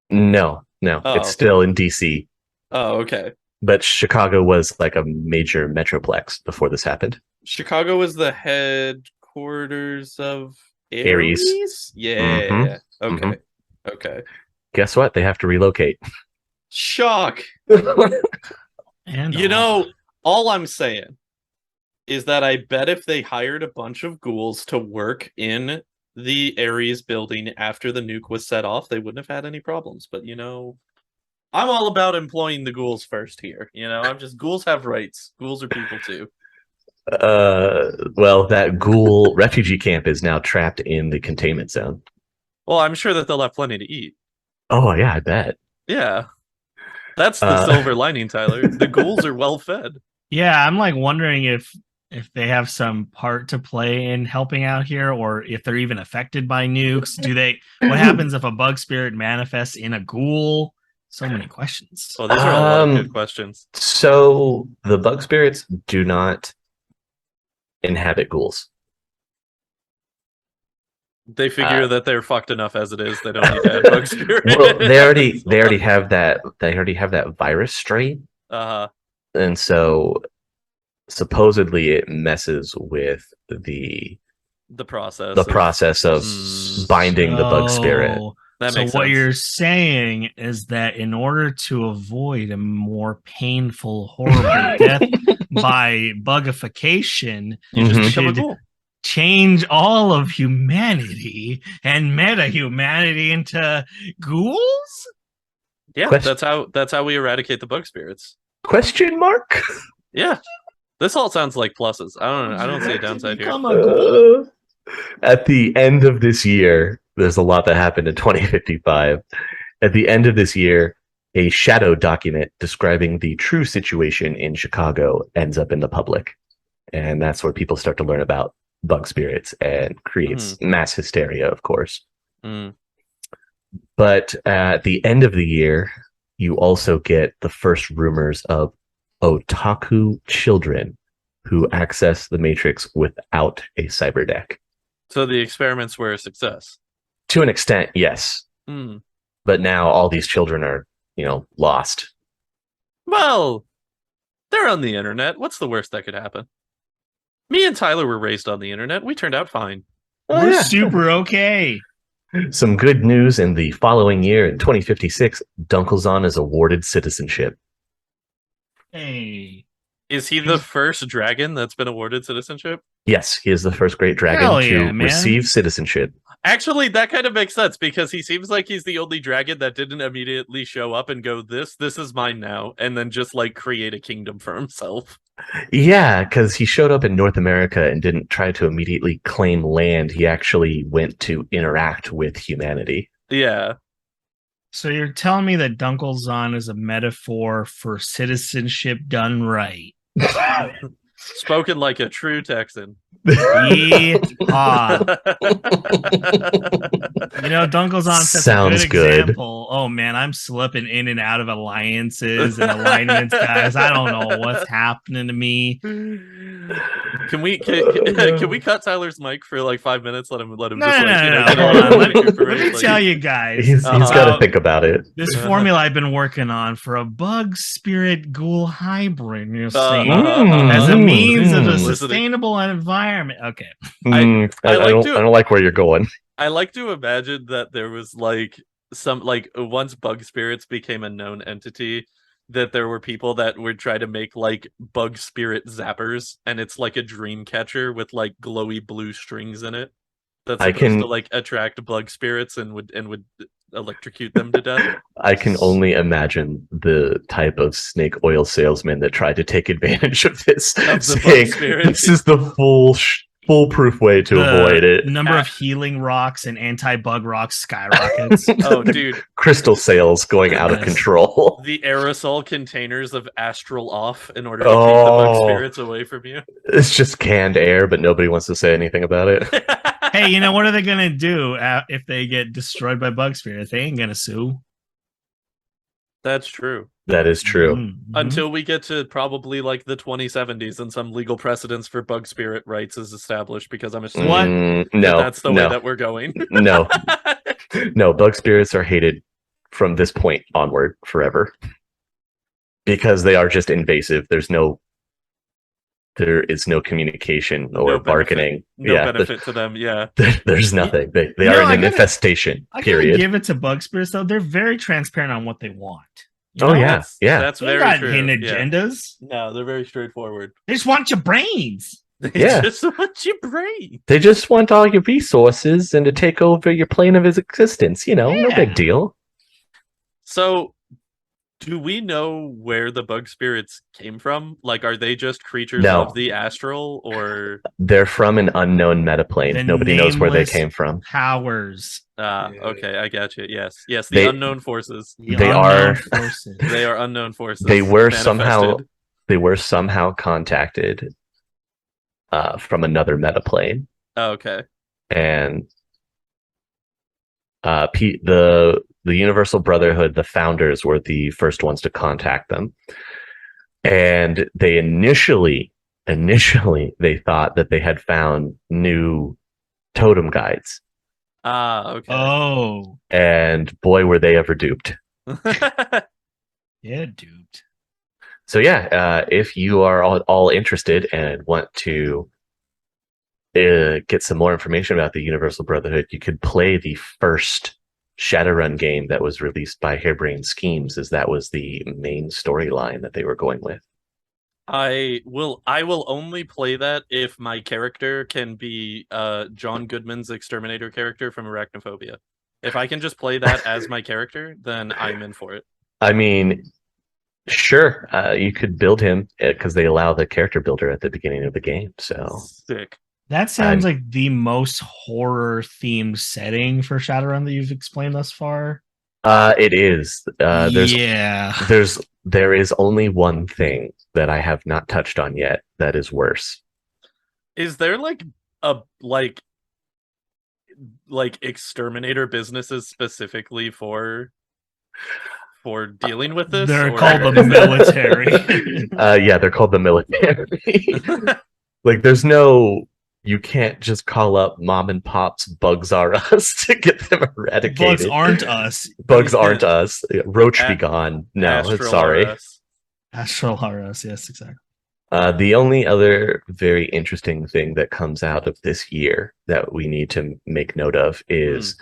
No. It's still in DC. Oh, okay. But Chicago was like a major metroplex before this happened. Chicago was the headquarters of Ares? Yeah. Okay. Guess what? They have to relocate. Shock. And you know, all I'm saying is that I bet if they hired a bunch of ghouls to work in the Ares building after the nuke was set off, they wouldn't have had any problems. But, you know, I'm all about employing the ghouls first here. You know, ghouls have rights. Ghouls are people too. Well, that ghoul refugee camp is now trapped in the containment zone. Well, I'm sure that they'll have plenty to eat. Oh, yeah, I bet. Yeah. That's the silver lining, Tyler. The ghouls are well fed. Yeah, I'm like wondering if they have some part to play in helping out here, or if they're even affected by nukes. What happens if a bug spirit manifests in a ghoul? So many questions. Oh, these are a lot of good questions. So the bug spirits do not inhabit ghouls. They figure that they're fucked enough as it is. They don't need to add bug spirit. Well, they already have that. They already have that virus strain. And so supposedly it messes with the process of binding the bug spirit. So what you're saying is that in order to avoid a more painful, horrible death by bugification, you just become a ghoul. Change all of humanity and meta-humanity into ghouls? Yeah, that's how we eradicate the bug spirits. Question mark? Yeah. This all sounds like pluses. I don't see a downside here. At the end of this year, there's a lot that happened in 2055. At the end of this year, a shadow document describing the true situation in Chicago ends up in the public. And that's where people start to learn about bug spirits and creates mass hysteria, of course. But at the end of the year, you also get the first rumors of otaku children who access the Matrix without a cyberdeck. So the experiments were a success. To an extent, yes. But now all these children are, lost. Well, they're on the internet. What's the worst that could happen? Me and Tyler were raised on the internet. We turned out fine. We're super okay. Some good news in the following year, in 2056, Dunkelzahn is awarded citizenship. Hey. Is he the first dragon that's been awarded citizenship? Yes, he is the first great dragon to receive citizenship. Actually, that kind of makes sense because he seems like he's the only dragon that didn't immediately show up and go, this is mine now, and then just like create a kingdom for himself. Yeah, because he showed up in North America and didn't try to immediately claim land. He actually went to interact with humanity. Yeah. So you're telling me that Dunkelzahn is a metaphor for citizenship done right? Spoken like a true Texan. Dunkelzahn sets a good example. Oh man, I'm slipping in and out of alliances and alignments, guys. I don't know what's happening to me. Can we cut Tyler's mic for like 5 minutes? Let him no. Hold on. Let me tell you guys. He's got to think about it. This formula I've been working on for a bug spirit ghoul hybrid, as a means of a sustainable environment. Okay. I don't like where you're going. I like to imagine that there was like some once bug spirits became a known entity, that there were people that would try to make like bug spirit zappers, and it's like a dream catcher with like glowy blue strings in it that's supposed to like attract bug spirits and would electrocute them to death. I can only imagine the type of snake oil salesman that tried to take advantage of this, saying this is the foolproof way to avoid it. Number of healing rocks and anti-bug rocks skyrockets. Oh, dude. Crystal sales going out of control. The aerosol containers of Astral off in order to keep the bug spirits away from you. It's just canned air, but nobody wants to say anything about it. Hey, what are they going to do if they get destroyed by bug spirits? They ain't going to sue. That's true. That is true. Mm-hmm. Until we get to probably like the 2070s and some legal precedence for bug spirit rights is established, because I'm assuming that's the way that we're going. No, bug spirits are hated from this point onward forever because they are just invasive. There is no communication or bargaining. Benefit to them. Yeah. There's nothing. They are an infestation. Period. I give it to bug spirits though. They're very transparent on what they want. That's very true. Hidden agendas. No, they're very straightforward. They just want your brains. They just want your brain. They just want all your resources and to take over your plane of existence. No big deal. So, do we know where the bug spirits came from? Like, are they just creatures of the astral, or they're from an unknown metaplane? Nobody knows where they came from. Powers. Okay, I got you. Yes, the unknown forces. They are unknown forces. They were somehow contacted from another metaplane. Oh, okay. And the Universal Brotherhood, the founders, were the first ones to contact them. And they initially they thought that they had found new totem guides. Okay. Oh. And boy, were they ever duped. Yeah, duped. So if you are all interested and want to get some more information about the Universal Brotherhood, you could play the first Shadowrun game that was released by Harebrained Schemes, as that was the main storyline that they were going with. I will only play that if my character can be John Goodman's Exterminator character from Arachnophobia. If I can just play that as my character, then I'm in for it. I mean, sure, you could build him because they allow the character builder at the beginning of the game. So sick. That sounds like the most horror-themed setting for Shadowrun that you've explained thus far. It is. There is only one thing that I have not touched on yet that is worse. Is there like a like exterminator businesses specifically for dealing with this? They're called the military. Yeah, they're called the military. Like, there's no, you can't just call up mom and pop's Bugs Are Us to get them eradicated. Bugs aren't us. Bugs aren't us. Roach be gone. No, Astral sorry. RS. Astral RS, yes, exactly. The only other very interesting thing that comes out of this year that we need to make note of is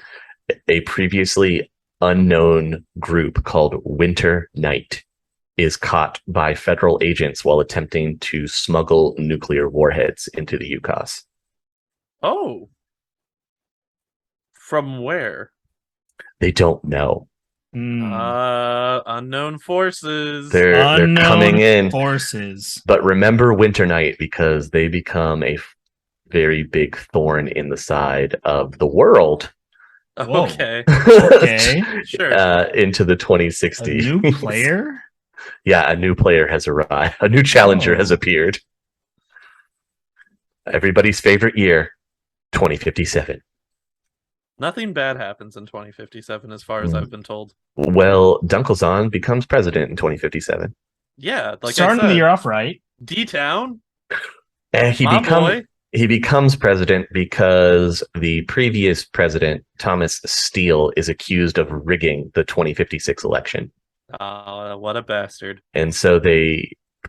a previously unknown group called Winter Night is caught by federal agents while attempting to smuggle nuclear warheads into the UCAS. Oh. From where? They don't know. Unknown forces. They're coming in. Forces. But remember Winter Night, because they become a very big thorn in the side of the world. Okay. Okay. Sure. Into the 2060s. A new player? Yeah, a new player has arrived. A new challenger has appeared. Everybody's favorite year, 2057. Nothing bad happens in 2057, as far as I've been told. Well, Dunkelzahn becomes president in 2057. Yeah, like starting I said, the year off right. D-Town. And he becomes president because the previous president, Thomas Steele, is accused of rigging the 2056 election. What a bastard! And so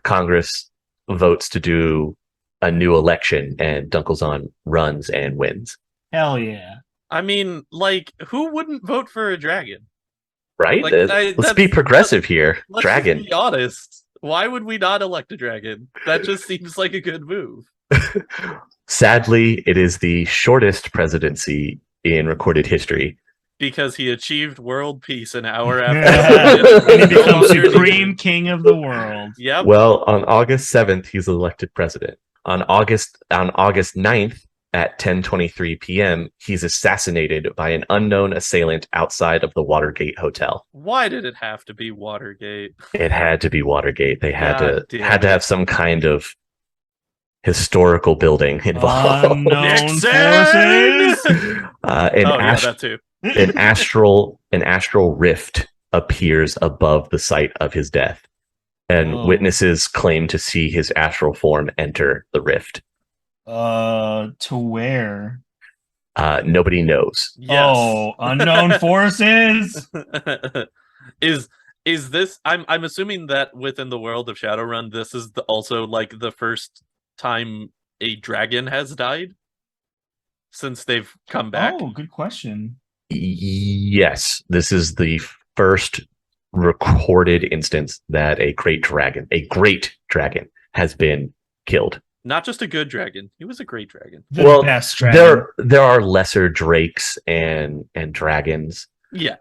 Congress votes to do a new election, and Dunkelzahn runs and wins. Hell yeah! I mean, like, who wouldn't vote for a dragon? Right? Like, let's be progressive here. Let's dragon. Be honest. Why would we not elect a dragon? That just seems like a good move. Sadly, it is the shortest presidency in recorded history. Because he achieved world peace an hour after. And he becomes supreme king of the world. Yep. Well, on August 7th, he's elected president. On August 9th at 10:23 p.m., he's assassinated by an unknown assailant outside of the Watergate Hotel. Why did it have to be Watergate? It had to be Watergate. They had to have some kind of historical building involved. Unknown forces. That too. An astral rift appears above the site of his death, and witnesses claim to see his astral form enter the rift. To where? Nobody knows. Yes. Oh, unknown forces. Is this? I'm assuming that within the world of Shadowrun, this is also like the first time a dragon has died since they've come back. Oh, good question. Yes, this is the first recorded instance that a great dragon has been killed. Not just a good dragon; he was a great dragon. The best dragon. There are lesser drakes and dragons. Yeah.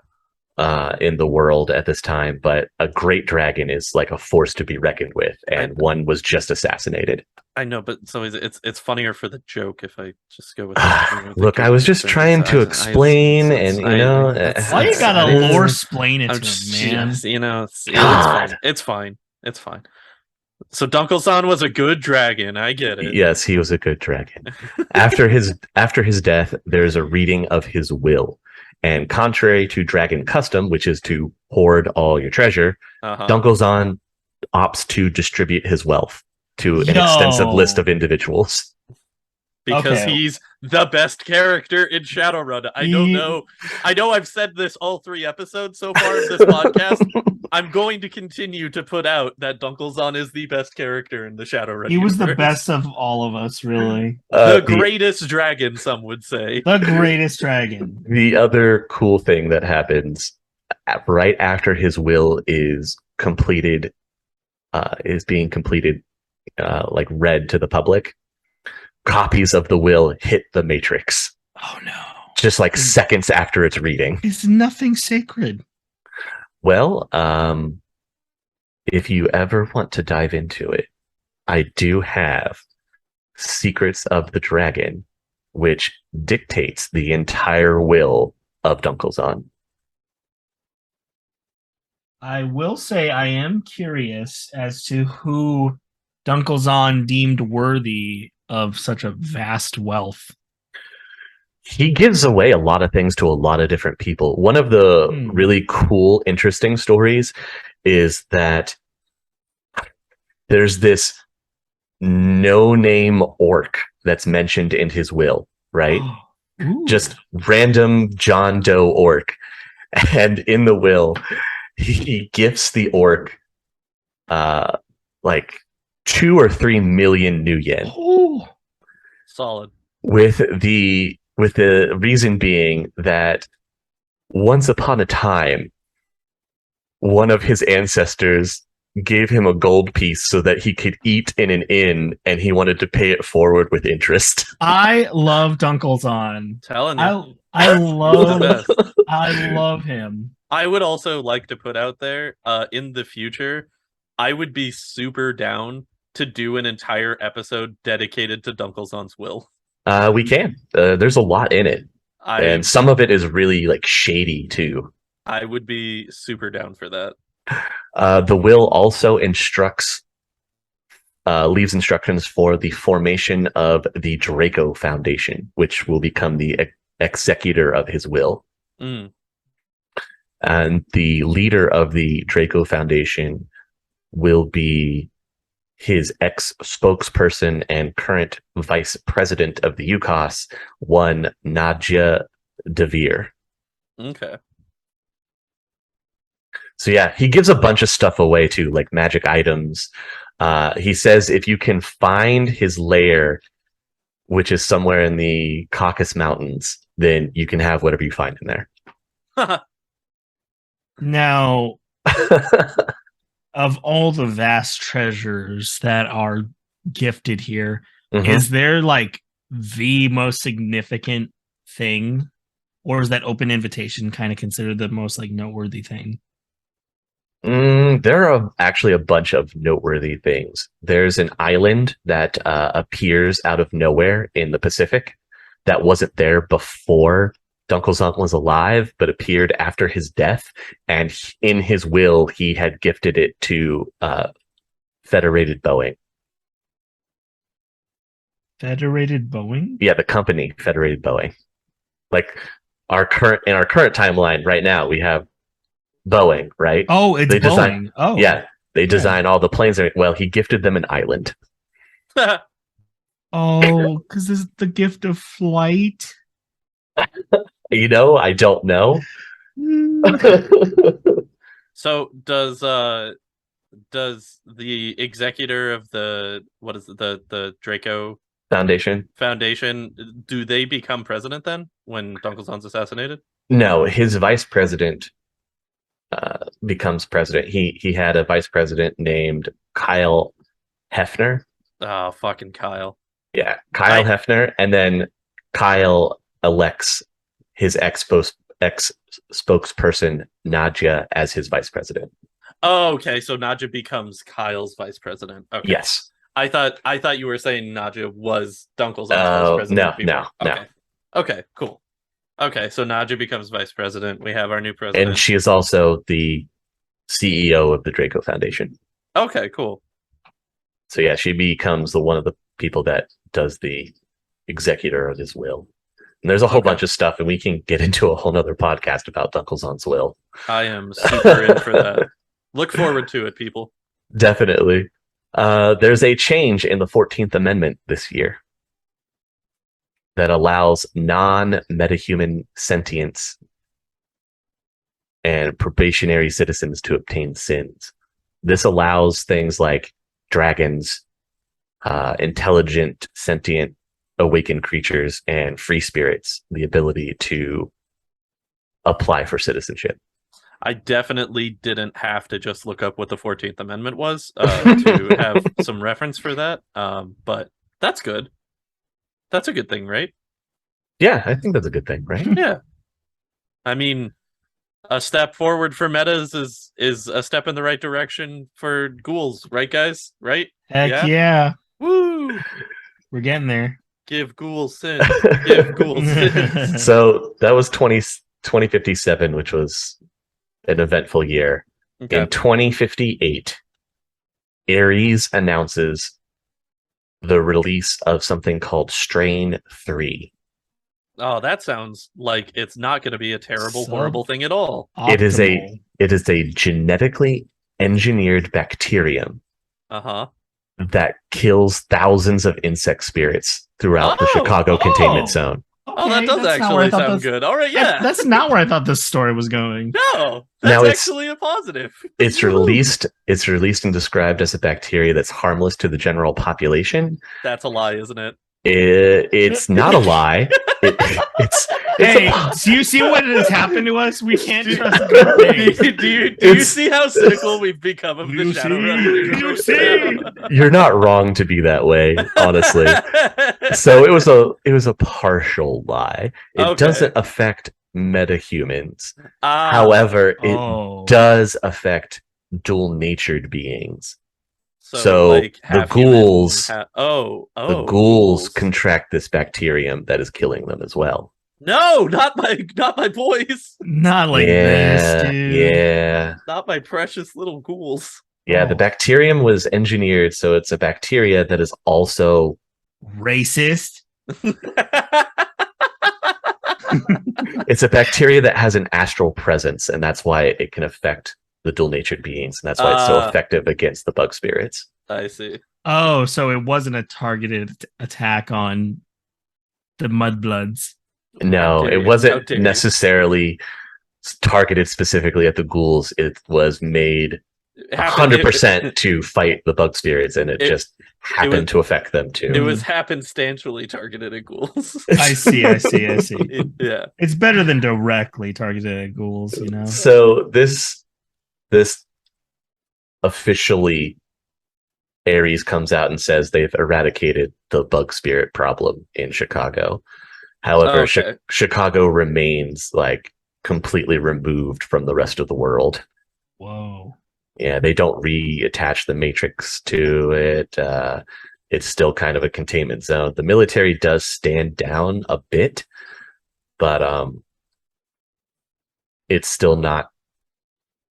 In the world at this time, but a great dragon is like a force to be reckoned with, and one was just assassinated. I know, but so it's funnier for the joke if I just go with that. Look, I was just trying to explain, and you know, why you gotta lore explain it to him, man? You know, it's fine. So Dunkelzahn was a good dragon. I get it. Yes, he was a good dragon. After his death, there's a reading of his will. And contrary to dragon custom, which is to hoard all your treasure, Dunkelzahn opts to distribute his wealth to an extensive list of individuals. Because he's the best character in Shadowrun. I don't know. I know I've said this all 3 episodes so far of this podcast. I'm going to continue to put out that Dunkelzahn is the best character in the Shadowrun He was universe. The best of all of us, really. The greatest dragon, some would say. The greatest dragon. The other cool thing that happens right after his will is completed, like read to the public, copies of the will hit the Matrix. Oh no. Just like seconds after its reading. Is nothing sacred? Well, if you ever want to dive into it, I do have Secrets of the Dragon, which dictates the entire will of Dunkelzahn. I will say I am curious as to who Dunkelzahn deemed worthy of such a vast wealth. He gives away a lot of things to a lot of different people. One of the really cool, interesting stories is that there's this no-name orc that's mentioned in his will, right? Just random John Doe orc. And in the will, he gifts the orc like 2 or 3 million new yen. Oh, solid. With the reason being that once upon a time, one of his ancestors gave him a gold piece so that he could eat in an inn, and he wanted to pay it forward with interest. I love Dunkelzahn. Telling you. I love him. I would also like to put out there, in the future, I would be super down to do an entire episode dedicated to Dunkelzahn's will. We can. There's a lot in it. And some of it is really like shady too. I would be super down for that. The will also leaves instructions for the formation of the Draco Foundation, which will become the executor of his will. And the leader of the Draco Foundation will be his ex-spokesperson and current vice president of the UCOS, one Nadja Devere. Okay. So yeah, he gives a bunch of stuff away too, like magic items. He says if you can find his lair, which is somewhere in the Caucasus Mountains, then you can have whatever you find in there. Now, of all the vast treasures that are gifted here, is there like the most significant thing, or is that open invitation kind of considered the most like noteworthy thing? There are actually a bunch of noteworthy things. There's an island that appears out of nowhere in the Pacific that wasn't there before Dunkelzahn was alive, but appeared after his death. And in his will, he had gifted it to Federated Boeing. Federated Boeing? Yeah, the company Federated Boeing. Like in our current timeline right now, we have Boeing, right? Oh, it's Boeing. Yeah, they design all the planes. Well, he gifted them an island. Oh, because this is the gift of flight. I don't know. So does the executor of the Draco Foundation, do they become president then when Dunkelzahn's assassinated? No, his vice president becomes president. He had a vice president named Kyle Hefner. Oh, fucking Kyle. Yeah, Kyle Hefner, and then Kyle elects his ex-spokesperson Nadja as his vice president. Oh, okay. So Nadja becomes Kyle's vice president. Okay. Yes. I thought you were saying Nadja was Dunkelzahn's vice president. No. Okay, cool. Okay, so Nadja becomes vice president. We have our new president. And she is also the CEO of the Draco Foundation. Okay, cool. So yeah, she becomes one of the people that does the executor of his will. And there's a whole bunch of stuff, and we can get into a whole nother podcast about Dunkelzahn's will. I am super in for that. Look forward to it, people. Definitely. There's a change in the 14th Amendment this year that allows non-metahuman sentients and probationary citizens to obtain sins. This allows things like dragons, intelligent, sentient, awakened creatures, and free spirits the ability to apply for citizenship. I definitely didn't have to just look up what the 14th Amendment was to have some reference for that. But that's good. That's a good thing, right? Yeah, I think that's a good thing, right? Yeah. I mean, a step forward for metas is a step in the right direction for ghouls, right, guys? Right? Heck yeah. Woo! We're getting there. Give ghouls sins. Give ghouls sins. So that was 2057, which was an eventful year. Okay. In 2058, Ares announces the release of something called Strain 3. Oh, that sounds like it's not going to be a terrible, horrible thing at all. It is a genetically engineered bacterium that kills thousands of insect spirits throughout the Chicago containment zone. Okay, that does actually sound good. All right, yeah. That's not where I thought this story was going. No, that's actually a positive. It's released and described as a bacteria that's harmless to the general population. That's a lie, isn't it? It's not a lie. Do you see what has happened to us? We can't trust good things. Do you see how cynical we've become of the Shadowrunnin? You're not wrong to be that way, honestly. So it was a partial lie. It doesn't affect metahumans. However, it does affect dual-natured beings. So like the ghouls, the ghouls contract this bacterium that is killing them as well. No, not my boys. Not like this, dude. Yeah. Not my precious little ghouls. Yeah, the bacterium was engineered, so it's a bacteria that is also racist. It's a bacteria that has an astral presence, and that's why it can affect the dual-natured beings, and that's why it's so effective against the bug spirits. I see. Oh, so it wasn't a targeted attack on the mudbloods. No, it wasn't necessarily targeted specifically at the ghouls. It was made 100% to fight the bug spirits, and it just happened to affect them too. It was happenstantially targeted at ghouls. I see. Yeah. It's better than directly targeted at ghouls, you know? So this officially, Ares comes out and says they've eradicated the bug spirit problem in Chicago. However, Chicago remains like completely removed from the rest of the world. Whoa. Yeah, they don't reattach the matrix to it. It's still kind of a containment zone. The military does stand down a bit, but it's still not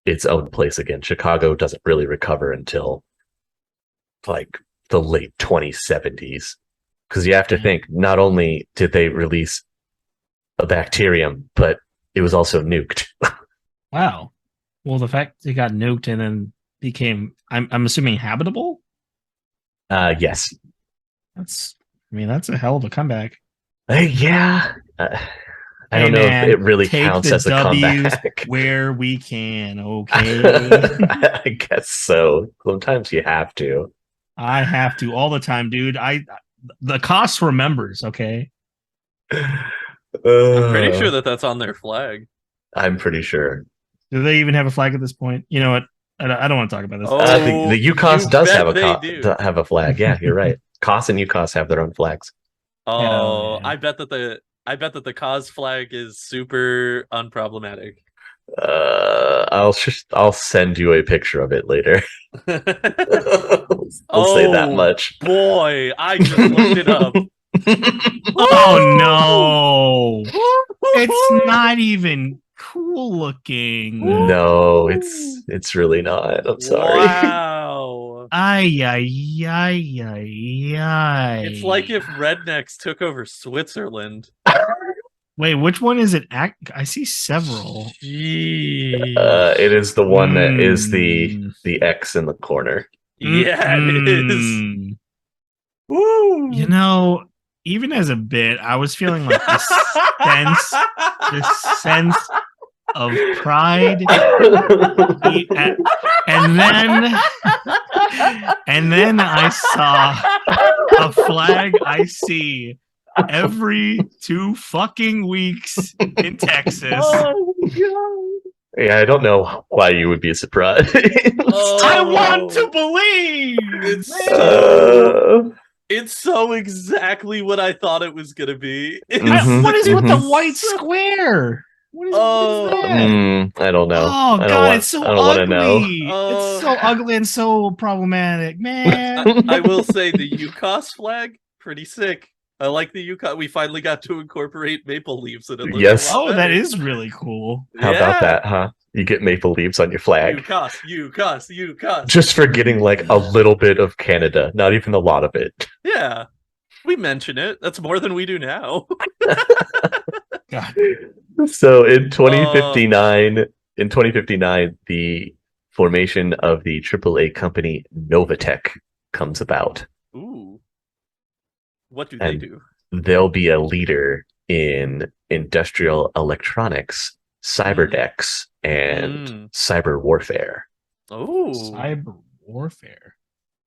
its own place again. Chicago doesn't really recover until like the late 2070s, because you have to think, not only did they release a bacterium, but it was also nuked. Wow. Well, the fact it got nuked and then became, I'm assuming, habitable. Yes. That's a hell of a comeback. Yeah. I don't know if it really counts as a comeback. Where we can, okay? I guess so. Sometimes you have to. I have to all the time, dude. The cost remembers, okay? I'm pretty sure that's on their flag. I'm pretty sure. Do they even have a flag at this point? You know what? I don't want to talk about this. The UCOS does have a flag. Yeah, you're right. COS and UCOS have their own flags. Oh, I bet that the COS flag is super unproblematic. I'll send you a picture of it later. I'll say that much. Boy, I just looked it up. Oh no! It's not even cool looking. No, it's really not. I'm sorry. Wow. Ay. It's like if rednecks took over Switzerland. Wait, which one is it? I see several. It is the one that is the X in the corner. Yeah, it is. Woo. You know, even as a bit, I was feeling like this sense of pride, and then I saw a flag I see every 2 fucking weeks in Texas. Oh god. Yeah, I don't know why you would be surprised. I want to believe. It's so exactly what I thought it was gonna be. What is with the white square? What is that? I don't know. Oh god, it's so ugly. Know. It's so ugly and so problematic, man. I will say the UCOS flag, pretty sick. I like the UCOS. We finally got to incorporate maple leaves in it. Yes. Oh, that is really cool. How about that, huh? You get maple leaves on your flag. You cuss. Just for getting like a little bit of Canada, not even a lot of it. Yeah. We mention it. That's more than we do now. God. So in 2059, the formation of the AAA company Novatech comes about. Ooh. What do they do? They'll be a leader in industrial electronics, cyberdecks, and cyber warfare. Oh. Cyber warfare.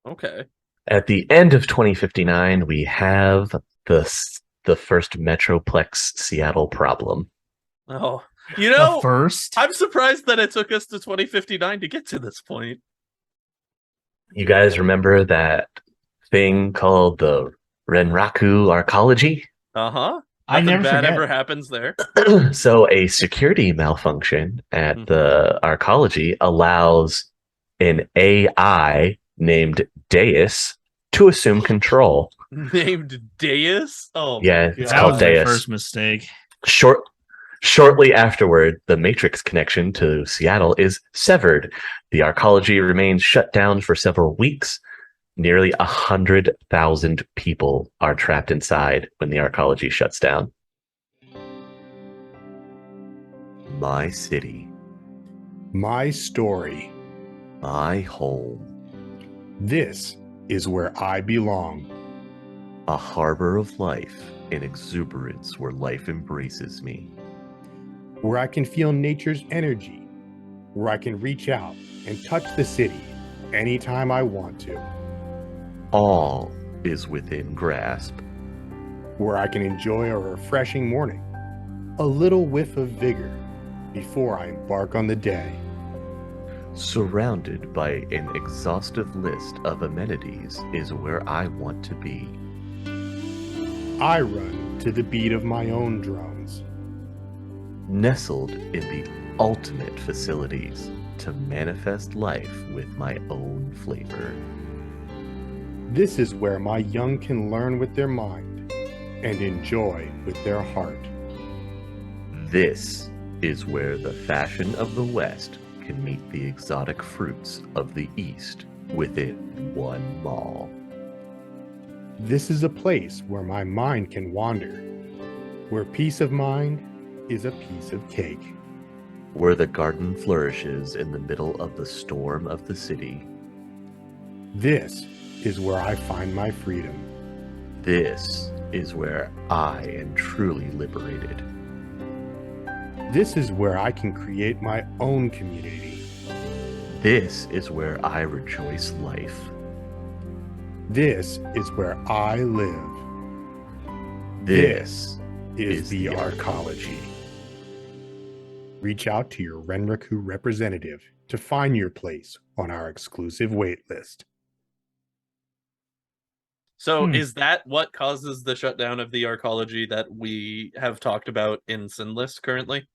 Okay. At the end of 2059, we have the first Metroplex Seattle problem. Oh, the first? I'm surprised that it took us to 2059 to get to this point. You guys remember that thing called the Renraku arcology? Uh-huh. I never bad forget. ever happens there. So a security malfunction at the arcology allows an AI named Deus to assume control. Named Deus? Oh, yeah, it's that called was Deus. My first mistake. Shortly afterward, the Matrix connection to Seattle is severed. The arcology remains shut down for several weeks. Nearly 100,000 people are trapped inside when the arcology shuts down. My city. My story. My home. This is where I belong. A harbor of life and exuberance where life embraces me. Where I can feel nature's energy. Where I can reach out and touch the city anytime I want to. All is within grasp. Where I can enjoy a refreshing morning. A little whiff of vigor before I embark on the day. Surrounded by an exhaustive list of amenities is where I want to be. I run to the beat of my own drums. Nestled in the ultimate facilities to manifest life with my own flavor. This is where my young can learn with their mind and enjoy with their heart. This is where the fashion of the West can meet the exotic fruits of the East within one mall. This is a place where my mind can wander, where peace of mind is a piece of cake. Where the garden flourishes in the middle of the storm of the city. This is where I find my freedom. This is where I am truly liberated. This is where I can create my own community. This is where I rejoice life. This is where I live. This is the arcology. Reach out to your Renraku representative to find your place on our exclusive wait list. So is that what causes the shutdown of the arcology that we have talked about in Sinless currently?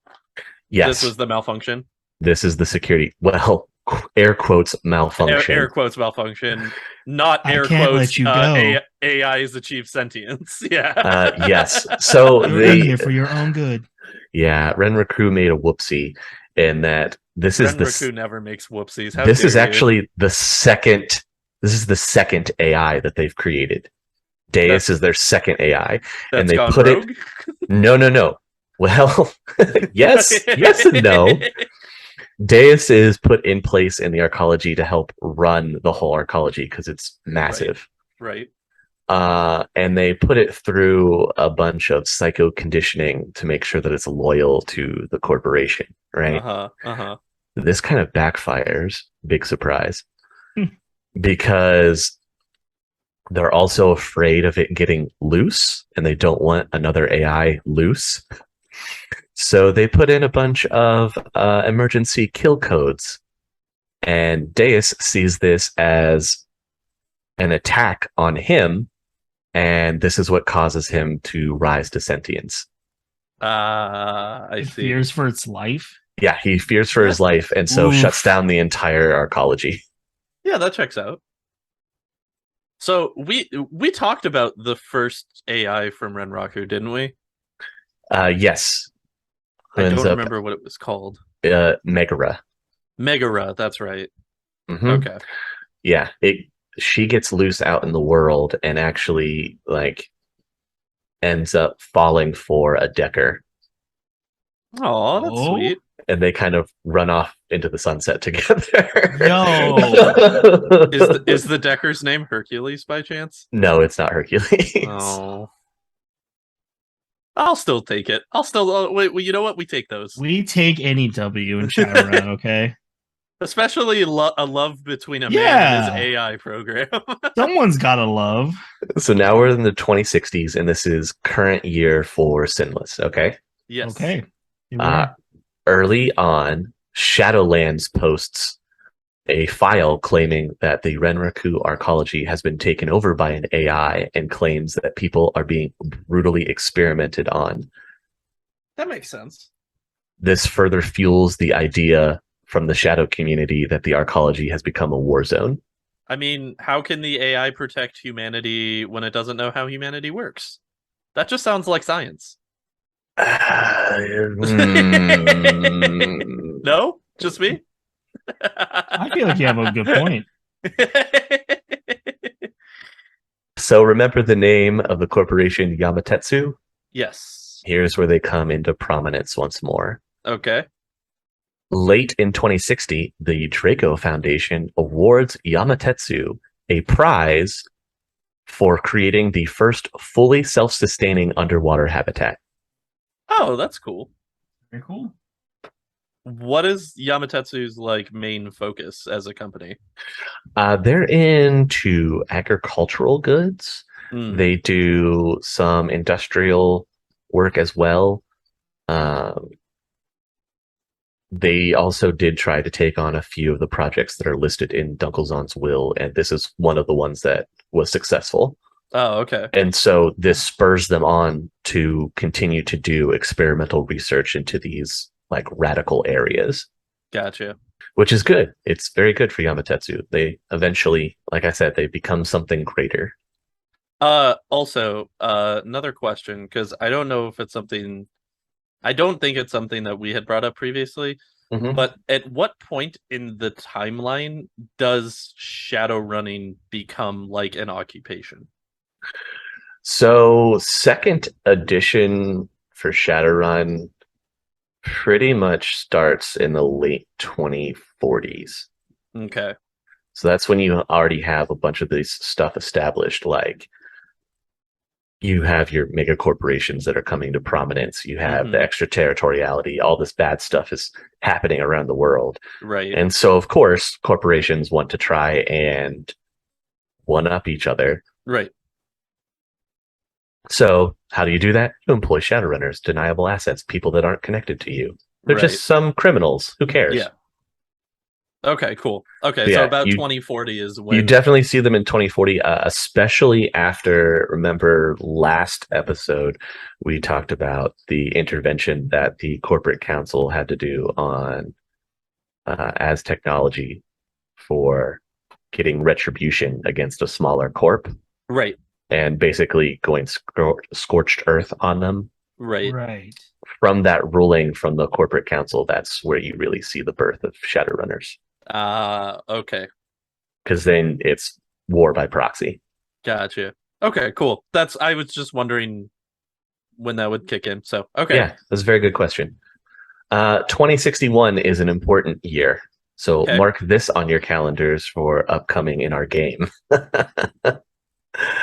Yes. This was the malfunction? This is the security, well, air quotes malfunction. Air quotes malfunction, not air can't quotes let you go. AI has achieved sentience. Yeah. Yes. So You're in here for your own good. Yeah, Renraku made a whoopsie in that this is Renraku never makes whoopsies. How this is dare actually you? the second. This is the second AI that they've created. Deus is their second AI, and they put rogue? it. No. Well, yes and no. Deus is put in place in the arcology to help run the whole arcology because it's massive. Right. And they put it through a bunch of psycho conditioning to make sure that it's loyal to the corporation, right? This kind of backfires, big surprise, because they're also afraid of it getting loose, and they don't want another AI loose. So they put in a bunch of emergency kill codes, and Deus sees this as an attack on him, and this is what causes him to rise to sentience. I see. Fears for its life? Yeah, he fears for his life, and so shuts down the entire arcology. Yeah, that checks out. So we talked about the first AI from Renraku, didn't we? Yes. I don't remember what it was called. Megara. Megara, that's right. Mm-hmm. Okay. Yeah, she gets loose out in the world and actually like ends up falling for a Decker. Oh, that's sweet. And they kind of run off into the sunset together. Yo, is the Decker's name Hercules by chance? No, it's not Hercules. Oh, I'll still take it. Wait. You know what? We take those. We take any W in Shadowrun, okay? Especially a love between a man and his AI program. Someone's gotta love. So now we're in the 2060s, and this is current year for Sinless. Okay. Yes. Okay. Early on, Shadowlands posts a file claiming that the Renraku arcology has been taken over by an AI and claims that people are being brutally experimented on. That makes sense. This further fuels the idea from the Shadow community that the arcology has become a war zone. I mean, how can the AI protect humanity when it doesn't know how humanity works? That just sounds like science. No? Just me? I feel like you have a good point. So remember the name of the corporation Yamatetsu? Yes. Here's where they come into prominence once more. Okay. Late in 2060, the Draco Foundation awards Yamatetsu a prize for creating the first fully self-sustaining underwater habitat. Oh, that's cool. Very cool. What is Yamatetsu's like main focus as a company? They're into agricultural goods. They do some industrial work as well. They also did try to take on a few of the projects that are listed in Dunkelzahn's will, and this is one of the ones that was successful. Oh, okay. And so this spurs them on to continue to do experimental research into these like radical areas. Gotcha. Which is good. It's very good for Yamatetsu. They eventually, like I said, they become something greater. Also, another question, because I don't know if it's something, I don't think it's something that we had brought up previously, but at what point in the timeline does Shadowrunning become like an occupation? So second edition for Shadowrun pretty much starts in the late 2040s. Okay. So that's when you already have a bunch of this stuff established, like you have your mega corporations that are coming to prominence. You have the extraterritoriality. All this bad stuff is happening around the world. Right. And so, of course, corporations want to try and one-up each other. Right. So how do you do that? You employ Shadowrunners, deniable assets, people that aren't connected to you. They're just some criminals. Who cares? Yeah. Okay, cool. Okay, so about 2040 is when... You definitely see them in 2040, especially after, remember, last episode, we talked about the intervention that the corporate council had to do on as technology for getting retribution against a smaller corp. Right. And basically going scorched earth on them. Right. From that ruling from the corporate council, that's where you really see the birth of Shadowrunners. Okay. Because then it's war by proxy. Gotcha. Okay, cool. I was just wondering when that would kick in. So, okay. Yeah, that's a very good question. 2061 is an important year. So mark this on your calendars for upcoming in our game.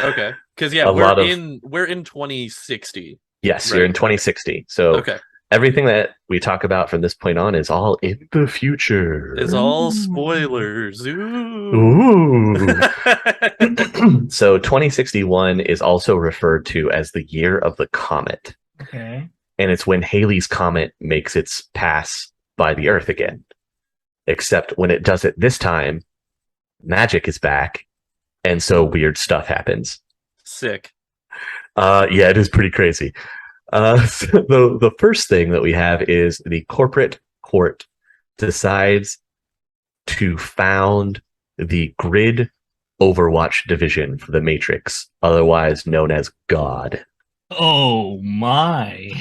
Okay. Because we're in 2060. Yes, right? You're in 2060. So everything that we talk about from this point on is all in the future. It's all spoilers. Ooh. So 2061 is also referred to as the year of the comet. Okay. And it's when Halley's Comet makes its pass by the Earth again. Except when it does it this time, magic is back. And so weird stuff happens. Sick. Yeah, it is pretty crazy. So the first thing that we have is the corporate court decides to found the Grid Overwatch division for the Matrix, otherwise known as God. Oh my.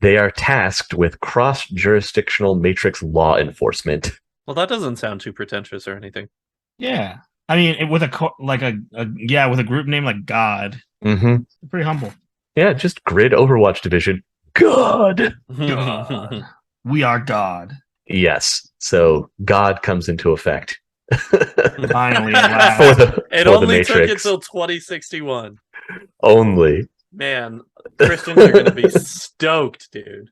They are tasked with cross-jurisdictional matrix law enforcement. Well, that doesn't sound too pretentious or anything. Yeah. I mean, with with a group name like God. Mm-hmm. Pretty humble. Yeah, just Grid Overwatch Division. God! God. We are God. Yes. So God comes into effect. Finally, at last. It only took until 2061. Only. Man, Christians are going to be stoked, dude.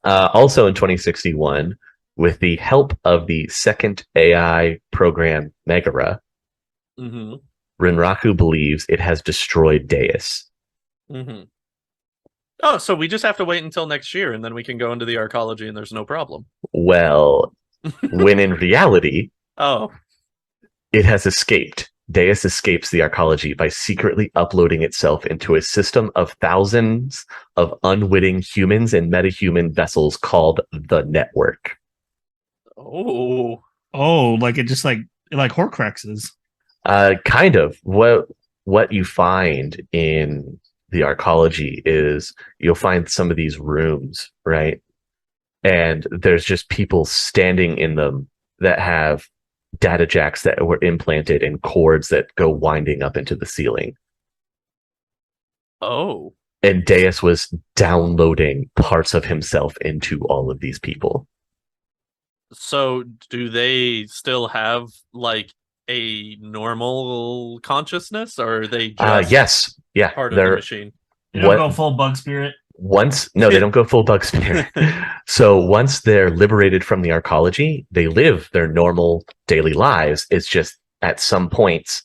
Also in 2061, with the help of the second AI program Megara, Rinraku believes it has destroyed Deus. Oh, so we just have to wait until next year, and then we can go into the arcology, and there's no problem. Well, when in reality, it has escaped. Deus escapes the arcology by secretly uploading itself into a system of thousands of unwitting humans and metahuman vessels called the Network. Oh, like it just like Horcruxes. Kind of. What you find in the arcology is you'll find some of these rooms, right? And there's just people standing in them that have data jacks that were implanted and cords that go winding up into the ceiling. Oh. And Deus was downloading parts of himself into all of these people. So do they still have like a normal consciousness, or are they just yes. Yeah. part of the machine? They don't go full bug spirit? They don't go full bug spirit. So once they're liberated from the arcology, they live their normal daily lives. It's just at some points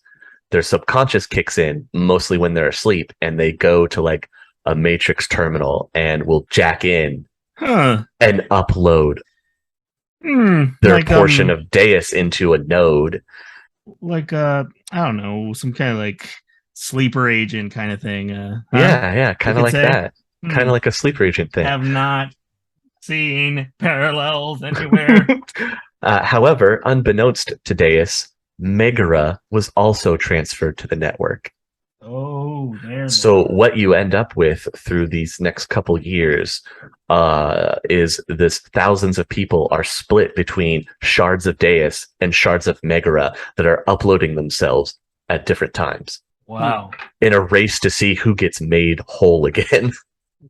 their subconscious kicks in, mostly when they're asleep, and they go to like a matrix terminal and will jack in and upload their portion of Deus into a node. Like I don't know, some kind of like sleeper agent kind of thing. Yeah, kind of like that. Kind of like a sleeper agent thing. Have not seen parallels anywhere. However, unbeknownst to Deus, Megara was also transferred to the network. Oh, there. So what you end up with through these next couple years is this thousands of people are split between shards of Deus and shards of Megara that are uploading themselves at different times. Wow. In a race to see who gets made whole again.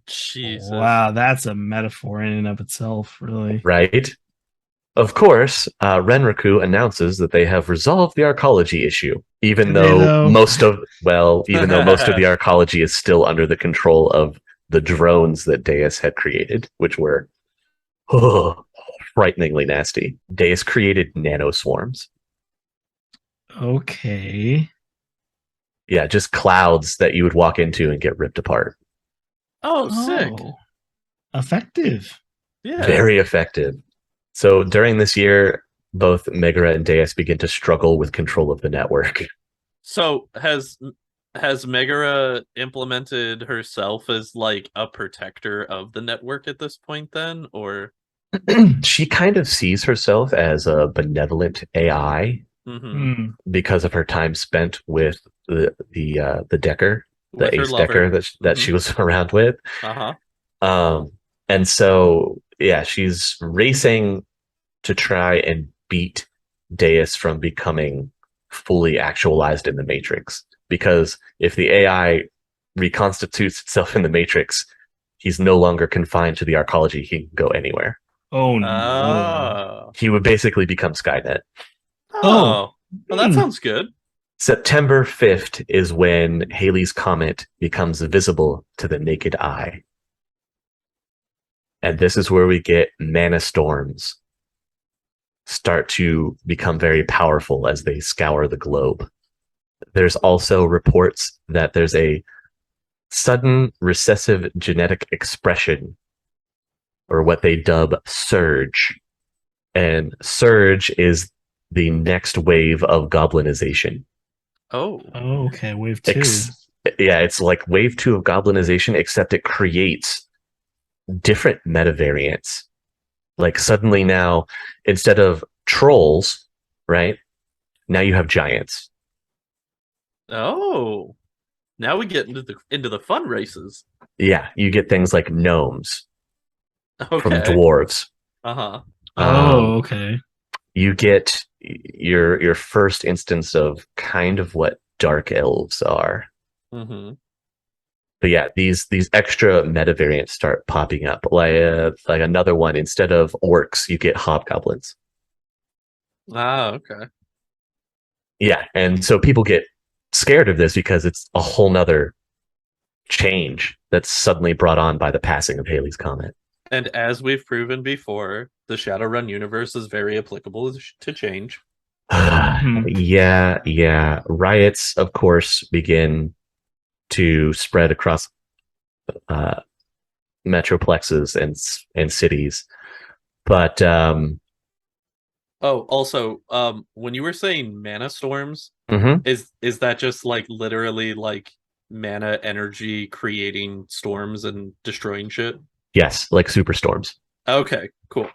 Jesus. Wow, that's a metaphor in and of itself, really. Right? Of course, Renraku announces that they have resolved the arcology issue, even though most of the arcology is still under the control of the drones that Deus had created, which were frighteningly nasty. Deus created nanoswarms. Okay. Yeah, just clouds that you would walk into and get ripped apart. Oh, sick. Effective. Yeah. Very effective. So during this year, both Megara and Deus begin to struggle with control of the network. So has Megara implemented herself as like a protector of the network at this point then, or she kind of sees herself as a benevolent AI because of her time spent with the Decker, the Ace Decker that she was around with. And so she's racing to try and beat Deus from becoming fully actualized in the Matrix. Because if the AI reconstitutes itself in the Matrix, he's no longer confined to the arcology. He can go anywhere. Oh, no. He would basically become Skynet. Well, that sounds good. September 5th is when Halley's Comet becomes visible to the naked eye. And this is where we get mana storms start to become very powerful as they scour the globe. There's also reports that there's a sudden recessive genetic expression, or what they dub surge. And surge is the next wave of goblinization. Oh, okay. Wave 2. It's like wave 2 of goblinization, except it creates different metavariants. Like suddenly now, instead of trolls, right? Now you have giants. Oh, now we get into the fun races. Yeah, you get things like gnomes from Okay. dwarves. Uh-huh. Okay. You get your first instance of kind of what dark elves are. Mm-hmm. But yeah, these extra meta variants start popping up. Like another one, instead of orcs, you get hobgoblins. Okay. Yeah, and so people get scared of this because it's a whole nother change that's suddenly brought on by the passing of Halley's Comet. And as we've proven before, the Shadowrun universe is very applicable to change. Yeah. Riots, of course, begin to spread across metroplexes and cities. But also, when you were saying mana storms, is that just like literally like mana energy creating storms and destroying shit? yes, like superstorms. Okay, cool.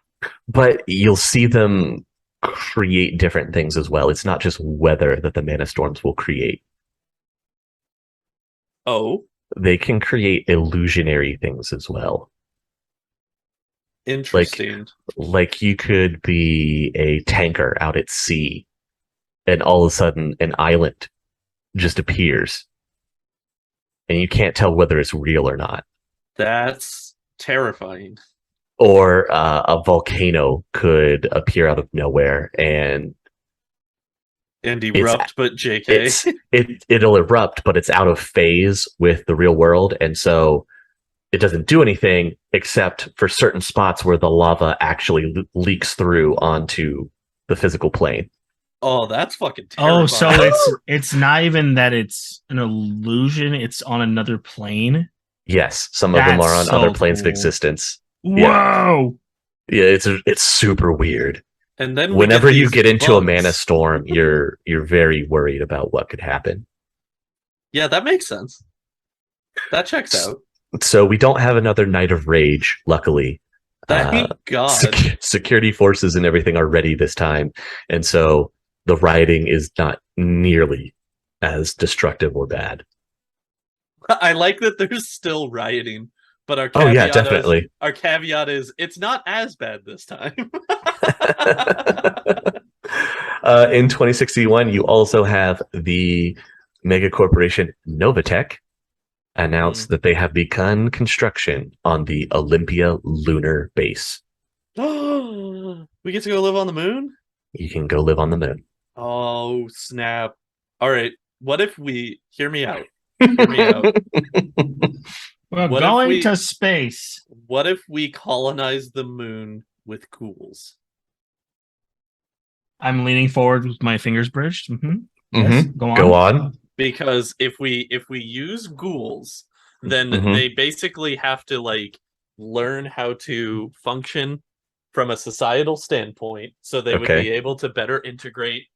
But you'll see them create different things as well. It's not just weather that the mana storms will create. Oh, they can create illusionary things as well. Interesting. Like you could be a tanker out at sea, and all of a sudden an island just appears, and you can't tell whether it's real or not. That's terrifying. Or a volcano could appear out of nowhere and erupt, but JK. It'll erupt, but it's out of phase with the real world, and so it doesn't do anything except for certain spots where the lava actually leaks through onto the physical plane. Oh, that's fucking terrifying. Oh, so it's not even that it's an illusion, it's on another plane? Yes, some of them are on other planes of existence. Whoa! Yeah, it's super weird. And then whenever you get into a mana storm, you're very worried about what could happen. Yeah, that makes sense. That checks out. So we don't have another Night of Rage, luckily. Thank God. Security forces and everything are ready this time, and so the rioting is not nearly as destructive or bad. I like that there's still rioting, but our caveat definitely. Our caveat is it's not as bad this time. In 2061, you also have the mega corporation Novatech announce that they have begun construction on the Olympia lunar base. We get to go live on the moon? You can go live on the moon. Oh, snap. All right. What if we... Hear me out. Hear me out. We're going to space. What if we colonize the moon with ghouls? I'm leaning forward with my fingers bridged. Yes, go on. Because if we use ghouls, then they basically have to like learn how to function from a societal standpoint, so they would be able to better integrate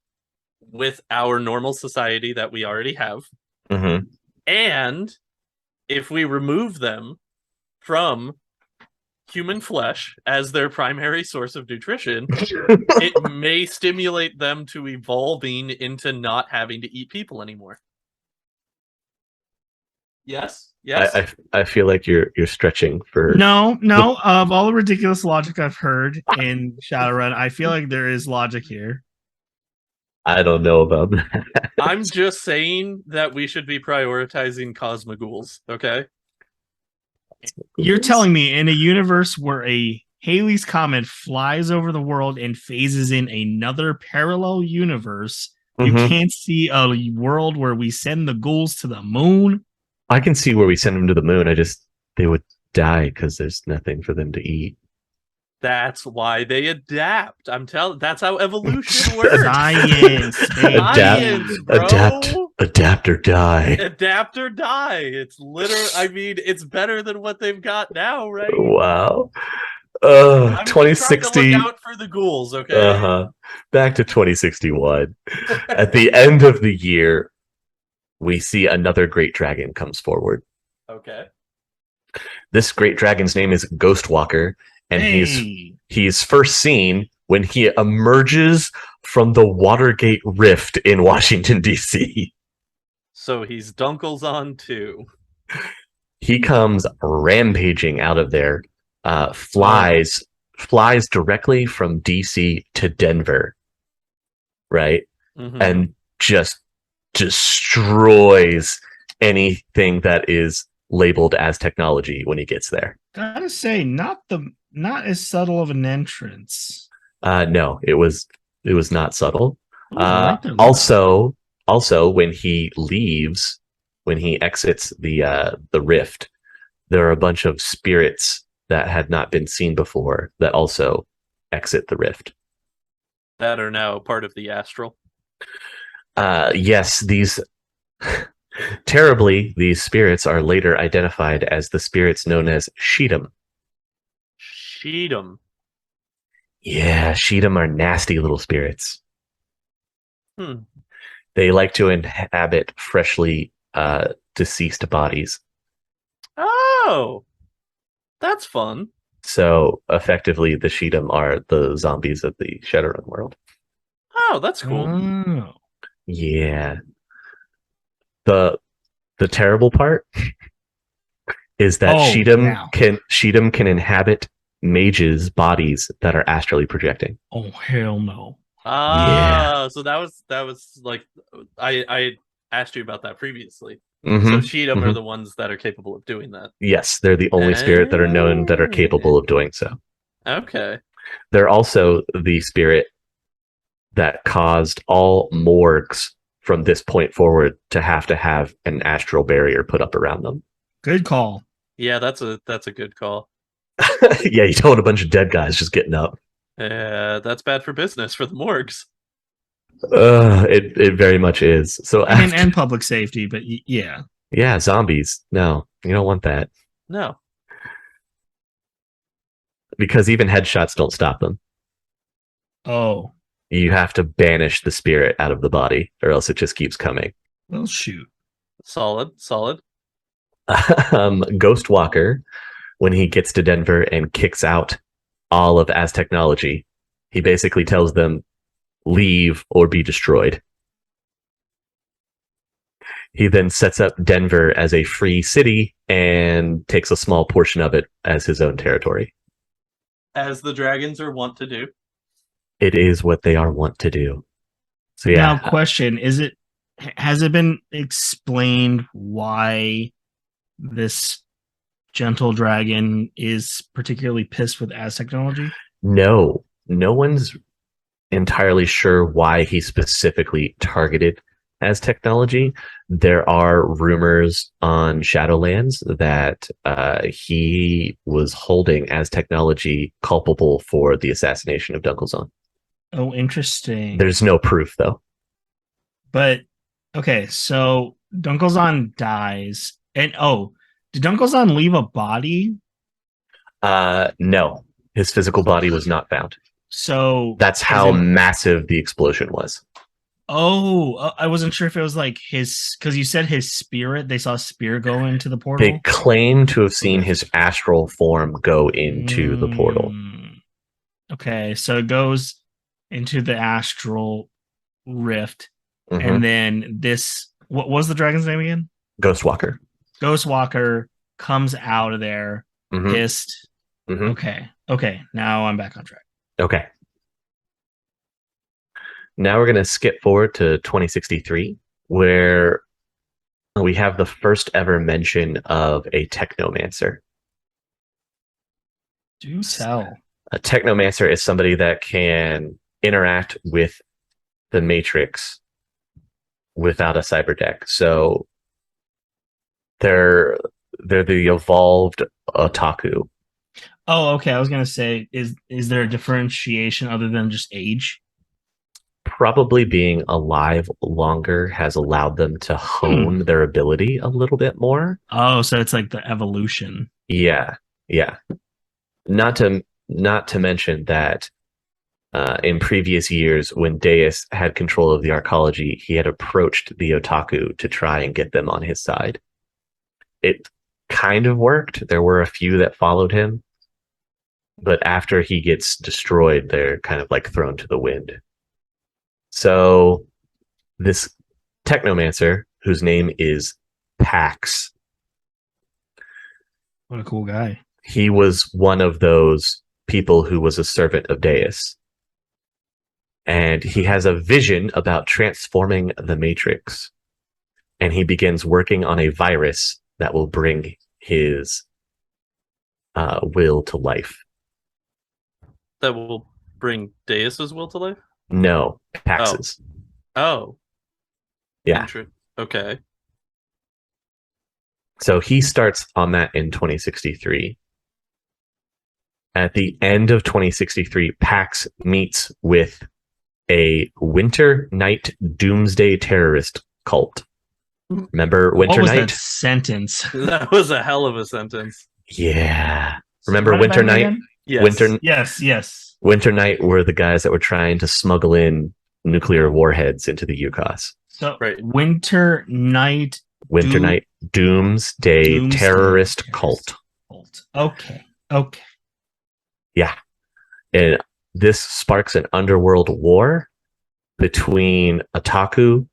with our normal society that we already have. And if we remove them from human flesh as their primary source of nutrition, it may stimulate them to evolving into not having to eat people anymore. Yes. I feel like you're stretching for no. Of all the ridiculous logic I've heard in Shadowrun, I feel like there is logic here. I don't know about that. I'm just saying that we should be prioritizing Cosmogools, okay? You're telling me in a universe where a Halley's Comet flies over the world and phases in another parallel universe, you can't see a world where we send the ghouls to the moon? I can see where we send them to the moon. They would die because there's nothing for them to eat. That's why they adapt. I'm telling. That's how evolution works. Science, adapt or die. Adapt or die. It's literally. I mean, it's better than what they've got now, right? Wow. I'm 2060. Look out for the ghouls, okay? Back to 2061. At the end of the year, we see another great dragon comes forward. Okay. This great dragon's name is Ghostwalker. And he's first seen when he emerges from the Watergate Rift in Washington, D.C. So he's Dunkles on too. He comes rampaging out of there, flies directly from DC to Denver, right? And just destroys anything that is labeled as technology when he gets there. Gotta say, not as subtle of an entrance. No, it was not subtle. Also, when he leaves, when he exits the rift, there are a bunch of spirits that had not been seen before that also exit the rift. That are now part of the astral. Yes, these terribly, these spirits are later identified as the spirits known as Sheedom. Sheedom. Yeah, Sheedom are nasty little spirits. They like to inhabit freshly deceased bodies. Oh, that's fun. So effectively, the Sheedom are the zombies of the Shadowrun world. Oh, that's cool. Oh. Yeah. The terrible part is that Sheedom can inhabit mages' bodies that are astrally projecting. Oh, hell no. So that was like I asked you about that previously. So Sheedom are the ones that are capable of doing that. Yes, they're the only spirit that are known that are capable of doing so. Okay. They're also the spirit that caused all morgues from this point forward to have an astral barrier put up around them. Good call. Yeah, that's a good call. Yeah, you don't want a bunch of dead guys just getting up. That's bad for business for the morgues. It very much is. So and public safety, but yeah. Yeah, zombies. No, you don't want that. No. Because even headshots don't stop them. Oh. You have to banish the spirit out of the body, or else it just keeps coming. Well, shoot. Solid. Ghostwalker, when he gets to Denver and kicks out all of Az Technology, he basically tells them, leave or be destroyed. He then sets up Denver as a free city and takes a small portion of it as his own territory. As the dragons are wont to do. It is what they are wont to do. So yeah. Now, question: has it been explained why this gentle dragon is particularly pissed with Az Technology? No one's entirely sure why he specifically targeted Az Technology. There are rumors on Shadowlands that he was holding Az Technology culpable for the assassination of Dunkelzahn. Oh, interesting. There's no proof, though. But, okay, so Dunkelzahn dies. And, did Dunkelzahn leave a body? No. His physical body was not found. So... That's how massive the explosion was. Oh, I wasn't sure if it was like his... Because you said his spirit, they saw a spear go into the portal? They claim to have seen his astral form go into the portal. Okay, so it goes into the astral rift, and then this, what was the dragon's name again? Ghostwalker comes out of there pissed. Okay, now I'm back on track. Okay, now we're going to skip forward to 2063, where we have the first ever mention of a technomancer. Do tell. A technomancer is somebody that can interact with the Matrix without a cyber deck. So they're the evolved otaku. Oh, okay. I was gonna say, is there a differentiation other than just age? Probably being alive longer has allowed them to hone their ability a little bit more. Oh, so it's like the evolution. Yeah. Not to mention that in previous years, when Deus had control of the arcology, he had approached the otaku to try and get them on his side. It kind of worked. There were a few that followed him, but after he gets destroyed, they're kind of like thrown to the wind. So this technomancer, whose name is Pax, What a cool guy. He was one of those people who was a servant of Deus. And he has a vision about transforming the Matrix. And he begins working on a virus that will bring his will to life. That will bring Deus's will to life? No, Pax's. Oh. Yeah. Okay. So he starts on that in 2063. At the end of 2063, Pax meets with a Winter Night Doomsday terrorist cult. Remember Winter Night? That sentence? That was a hell of a sentence. Yeah. Remember Winter Night? Yes. Yes. Winter Night were the guys that were trying to smuggle in nuclear warheads into the UCOS. So Winter Night Doomsday terrorist cult. Okay. Yeah. And this sparks an underworld war between Otaku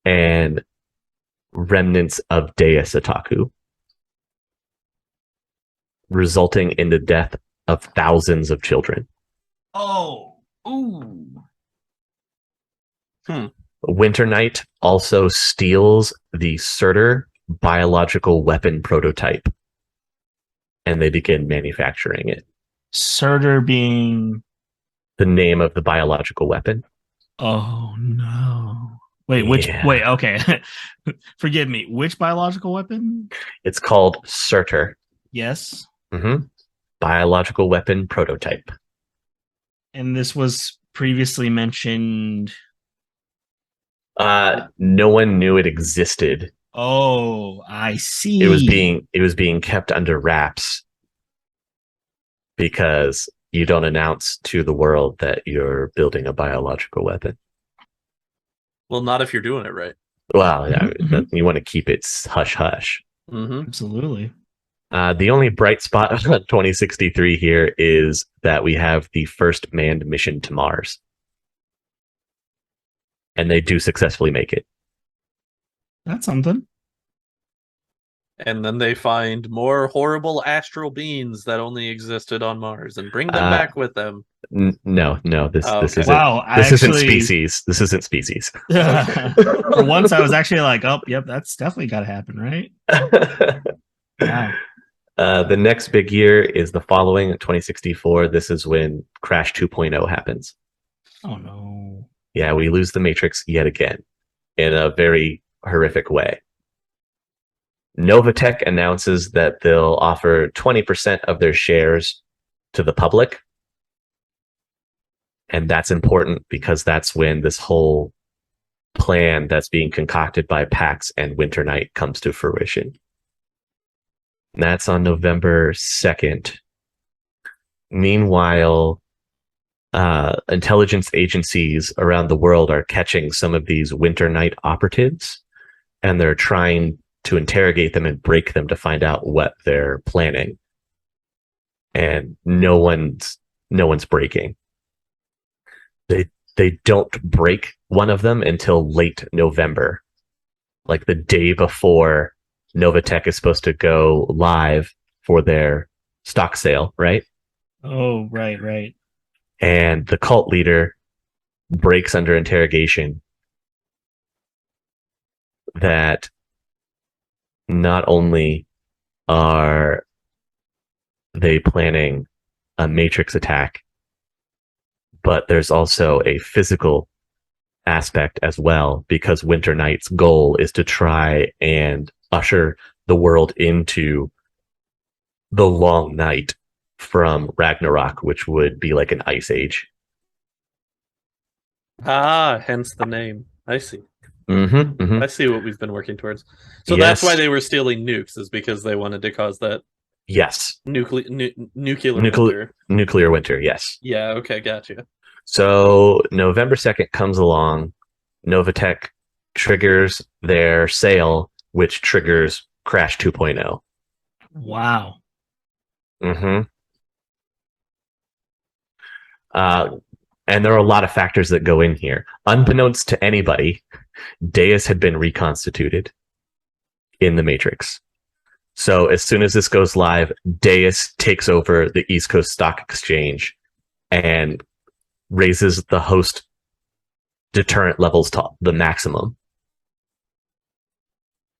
and remnants of Deus Otaku, resulting in the death of thousands of children. Oh. Ooh. Winter Night also steals the Surtur biological weapon prototype, and they begin manufacturing it. Surtur being the name of the biological weapon. Oh no! Wait, wait. Okay, forgive me. Which biological weapon? It's called Surtur. Yes. Biological weapon prototype. And this was previously mentioned. No one knew it existed. Oh, I see. It was being kept under wraps because you don't announce to the world that you're building a biological weapon. Well, not if you're doing it right. Well, yeah, you want to keep it hush hush. Absolutely. The only bright spot on 2063 here is that we have the first manned mission to Mars. And they do successfully make it. That's something. And then they find more horrible astral beings that only existed on Mars and bring them back with them. No, this isn't. Wow, this isn't species. This isn't species. For once, I was actually like, "Oh, yep, that's definitely got to happen, right?" Wow. The next big year is the following, 2064. This is when Crash 2.0 happens. Oh no! Yeah, we lose the Matrix yet again, in a very horrific way. Novatech announces that they'll offer 20% of their shares to the public. And that's important because that's when this whole plan that's being concocted by PAX and Winter Night comes to fruition. And that's on November 2nd. Meanwhile, intelligence agencies around the world are catching some of these Winter Night operatives, and they're trying to interrogate them and break them to find out what they're planning. And no one's breaking. They don't break one of them until late November, like the day before Novatech is supposed to go live for their stock sale, right? Oh, right. And the cult leader breaks under interrogation that not only are they planning a Matrix attack, but there's also a physical aspect as well, because Winter Night's goal is to try and usher the world into the long night from Ragnarok, which would be like an ice age. Hence the name. I see. I see what we've been working towards. So that's why they were stealing nukes, is because they wanted to cause that. Yes. Nuclear winter. Nuclear winter, yes. Yeah, okay, gotcha. So November 2nd comes along. Novatech triggers their sale, which triggers Crash 2.0. Wow. And there are a lot of factors that go in here. Unbeknownst to anybody, Deus had been reconstituted in the Matrix. So as soon as this goes live, Deus takes over the East Coast Stock Exchange and raises the host deterrent levels to the maximum.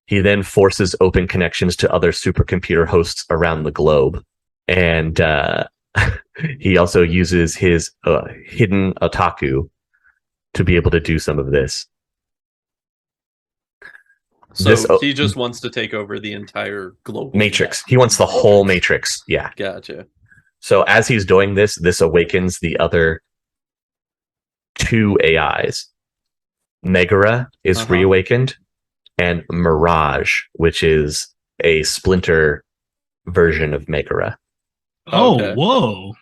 He then forces open connections to other supercomputer hosts around the globe. And he also uses his hidden otaku to be able to do some of this. So he just wants to take over the entire global matrix. He wants the whole matrix. Yeah. Gotcha. So as he's doing this awakens the other two AIs. Megara is reawakened, and Mirage, which is a splinter version of Megara. Oh, whoa.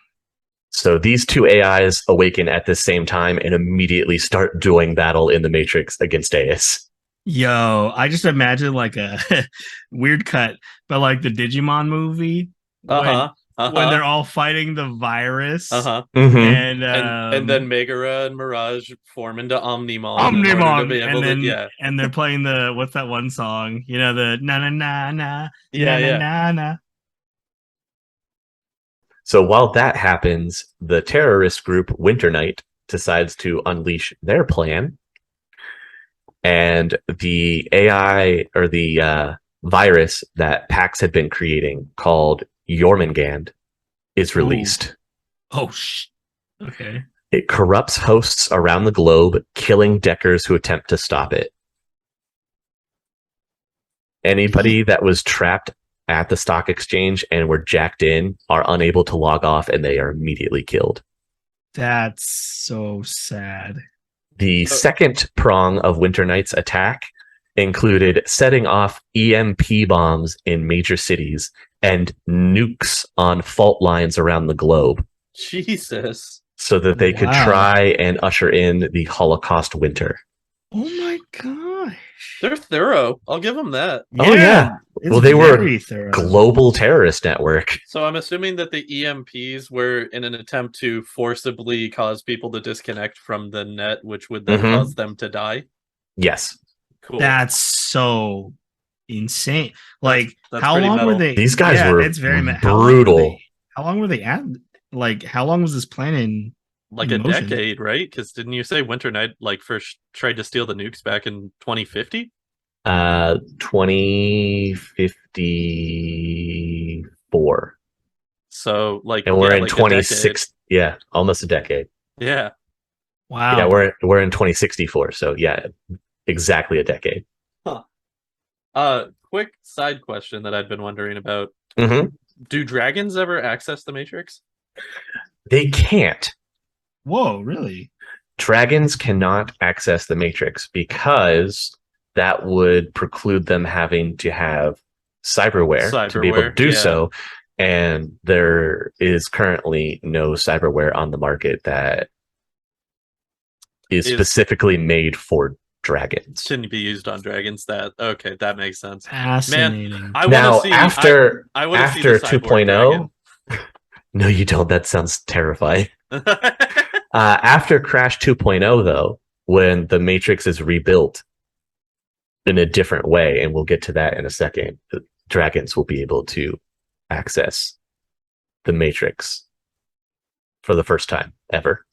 So these two AIs awaken at the same time and immediately start doing battle in the Matrix against Deus. Yo, I just imagine like a weird cut, but like the Digimon movie when they're all fighting the virus, and then Megara and Mirage form into Omnimon, and they're playing the what's that one song? You know, the na na na na na na. So while that happens, the terrorist group Winter Knight decides to unleash their plan. And the AI or the virus that Pax had been creating called Jormungand is released. Okay. It corrupts hosts around the globe, killing Deckers who attempt to stop it. Anybody that was trapped at the stock exchange and were jacked in are unable to log off, and they are immediately killed. That's so sad. The second prong of Winter Knight's attack included setting off EMP bombs in major cities and nukes on fault lines around the globe. Jesus. So that they could try and usher in the Holocaust winter. Oh my gosh. They're thorough. I'll give them that. Yeah. Well, they were a global terrorist network. So I'm assuming that the EMPs were in an attempt to forcibly cause people to disconnect from the net, which would then cause them to die? Yes. Cool. That's so insane. Like, that's how long metal. were they? These guys were it's very brutal. How long were they at? Like, how long was this plan in? Like a decade, right? Because didn't you say Winter Knight first tried to steal the nukes back in 2050? 2054. So and we're in 26. Yeah, almost a decade. Yeah. Wow. Yeah, we're in 2064. So yeah, exactly a decade. Quick side question that I'd been wondering about. Do dragons ever access the Matrix? They can't. Whoa, really? Dragons cannot access the Matrix because that would preclude them having to have cyberware to be able to do so. And there is currently no cyberware on the market that is specifically made for dragons. Shouldn't be used on dragons. That makes sense. Fascinating. Man, I want to see after 2.0. No, you don't. That sounds terrifying. After Crash 2.0, though, when the Matrix is rebuilt in a different way, and we'll get to that in a second, the dragons will be able to access the Matrix for the first time ever.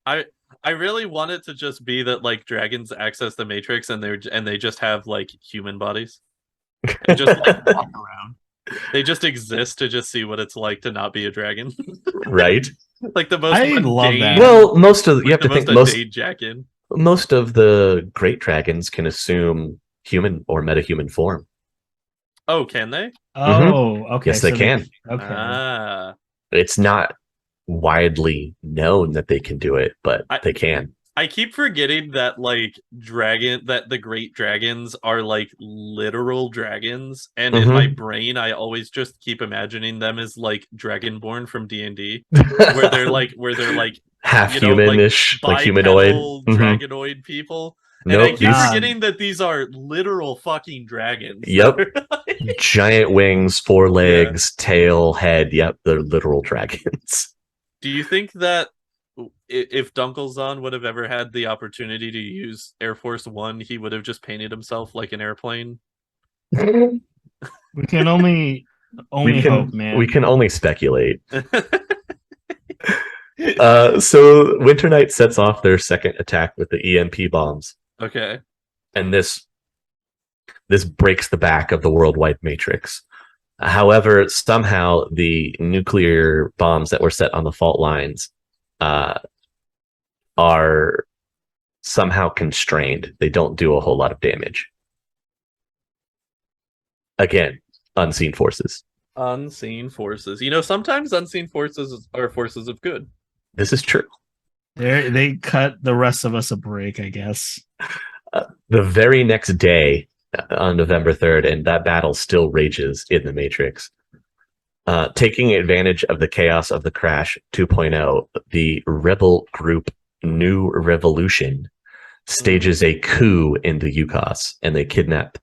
I really want it to just be that dragons access the Matrix and they just have human bodies and just walk around. They just exist to just see what it's like to not be a dragon. Right. The most I love that. Well, most of you have to think most of the great dragons can assume human or metahuman form. Oh, can they? Oh, okay. Yes, they can. Okay. It's not widely known that they can do it, but they can. I keep forgetting that the great dragons are literal dragons, and in my brain I always just keep imagining them as Dragonborn from D&D, where they're half humanish, humanoid dragonoid people. And I keep forgetting that these are literal fucking dragons. Yep. Giant wings, 4 legs, tail, head. Yep, they're literal dragons. Do you think that if Dunkelzahn would have ever had the opportunity to use Air Force One, he would have just painted himself like an airplane? We can only hope, man. We can only speculate. So Winter Knight sets off their second attack with the EMP bombs. Okay. And this breaks the back of the worldwide matrix. However, somehow the nuclear bombs that were set on the fault lines are somehow constrained. They don't do a whole lot of damage. Again, unseen forces. Unseen forces. Sometimes unseen forces are forces of good. This is true. They cut the rest of us a break, I guess. The very next day, on November 3rd, and that battle still rages in the Matrix. Taking advantage of the chaos of the Crash 2.0, the rebel group New Revolution stages a coup in the UCOS, and they kidnap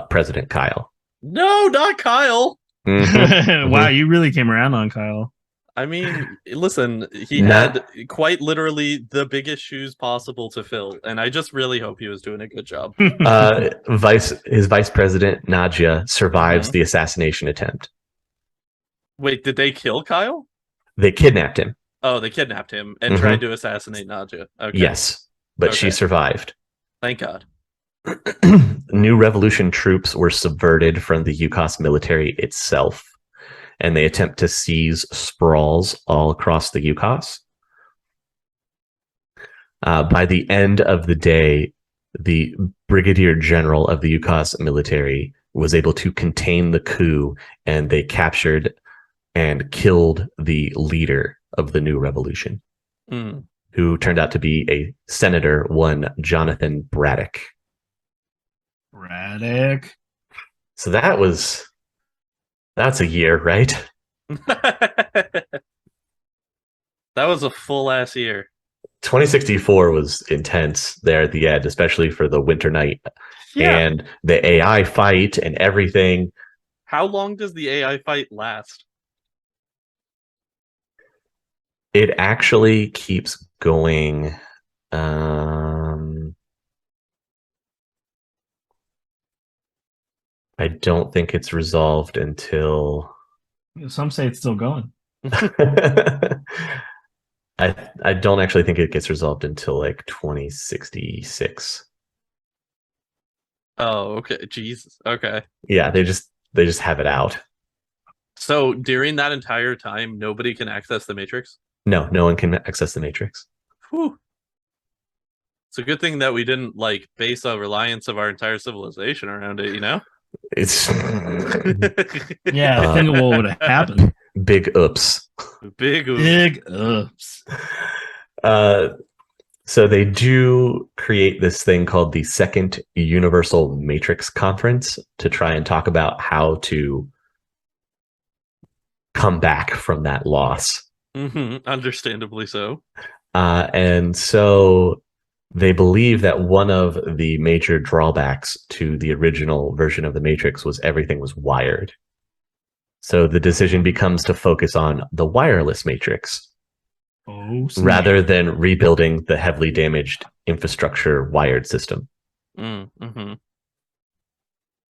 President Kyle. No, not Kyle. Mm-hmm. Wow, you really came around on Kyle. I mean, listen, he had quite literally the biggest shoes possible to fill, and I just really hope he was doing a good job. His vice president, Nadia, survives the assassination attempt. Wait, did they kill Kyle? They kidnapped him. Oh, they kidnapped him and tried to assassinate Nadia. Okay. Yes, but she survived. Thank God. New Revolution troops were subverted from the UCOS military itself, and they attempt to seize sprawls all across the UCOS. By the end of the day, the brigadier general of the UCOS military was able to contain the coup, and they captured and killed the leader of the New Revolution, who turned out to be a senator, one Jonathan Braddock. So that's a year, right? That was a full ass year. 2064 was intense there at the end, especially for the Winter Knight and the AI fight and everything. How long does the AI fight last? It actually keeps going. I don't think it's resolved until. Some say it's still going. I don't actually think it gets resolved until like 2066. Oh, okay. Jesus. Okay. Yeah, they just have it out. So during that entire time, nobody can access the Matrix? No one can access the Matrix. Whew. It's a good thing that we didn't base a reliance of our entire civilization around it, It's think of what would have happened. Big oops. Big oops. So they do create this thing called the Second Universal Matrix Conference to try and talk about how to come back from that loss. Understandably so. And so they believe that one of the major drawbacks to the original version of the Matrix was everything was wired. So the decision becomes to focus on the wireless Matrix rather than rebuilding the heavily damaged infrastructure wired system.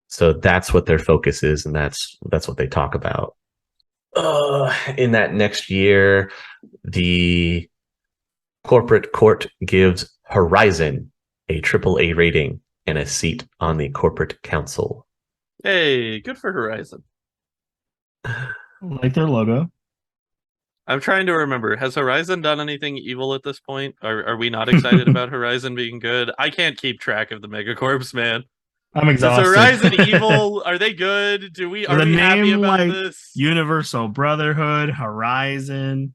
So that's what their focus is, and that's what they talk about. In that next year, the corporate court gives Horizon a AAA rating and a seat on the corporate council. Hey, good for Horizon. Like their logo. I'm trying to remember. Has Horizon done anything evil at this point? Are we not excited about Horizon being good? I can't keep track of the megacorps, man. I'm exhausted. Is Horizon evil? Are they good? Are we happy about this? Universal Brotherhood, Horizon.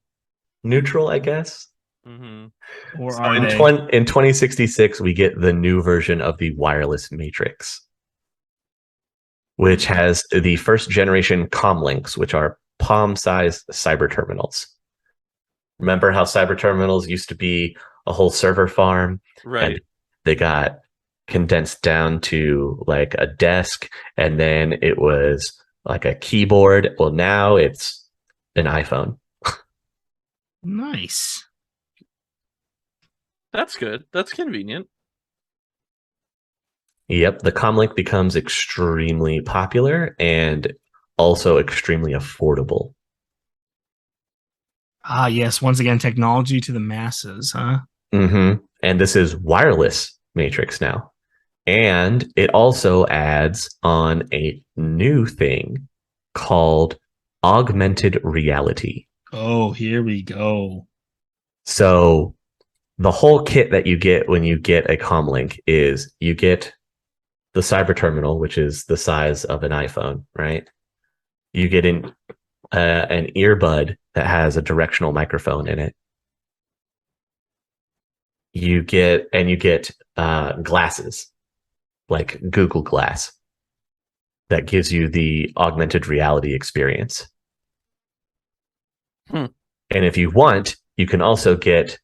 Neutral, I guess. Or so in 2066, we get the new version of the wireless Matrix, which has the first generation comlinks, which are palm-sized cyber terminals. Remember how cyber terminals used to be a whole server farm? Right. And they got condensed down to like a desk, and then it was like a keyboard. Well, now it's an iPhone. Nice. That's good. That's convenient. Yep, the comlink becomes extremely popular and also extremely affordable. Ah, yes. Once again, technology to the masses, huh? Mm-hmm. And this is wireless matrix now. And it also adds on a new thing called augmented reality. Oh, here we go. So the whole kit that you get when you get a comlink is you get the cyber terminal, which is the size of an iPhone, right? You get an earbud that has a directional microphone in it. You get glasses like Google Glass that gives you the augmented reality experience. And if you want, you can also get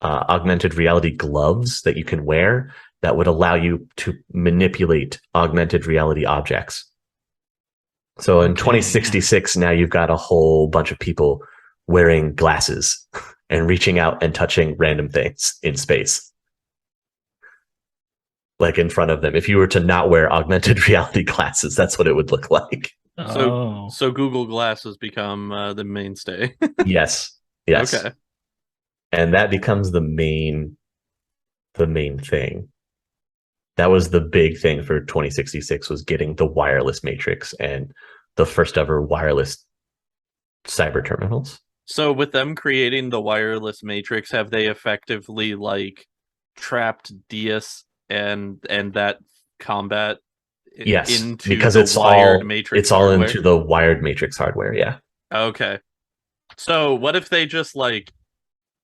augmented reality gloves that you can wear that would allow you to manipulate augmented reality objects. So in 2066, now you've got a whole bunch of people wearing glasses and reaching out and touching random things in space. Like in front of them. If you were to not wear augmented reality glasses, that's what it would look like. So Google Glass has become the mainstay. Yes. Okay. And that becomes the main thing. That was the big thing for 2066 was getting the wireless matrix and the first ever wireless cyber terminals. So with them creating the wireless matrix, have they effectively like trapped Deus and that combat into because the it's wired all matrix it's all hardware? into the wired matrix hardware, yeah. Okay. So what if they just like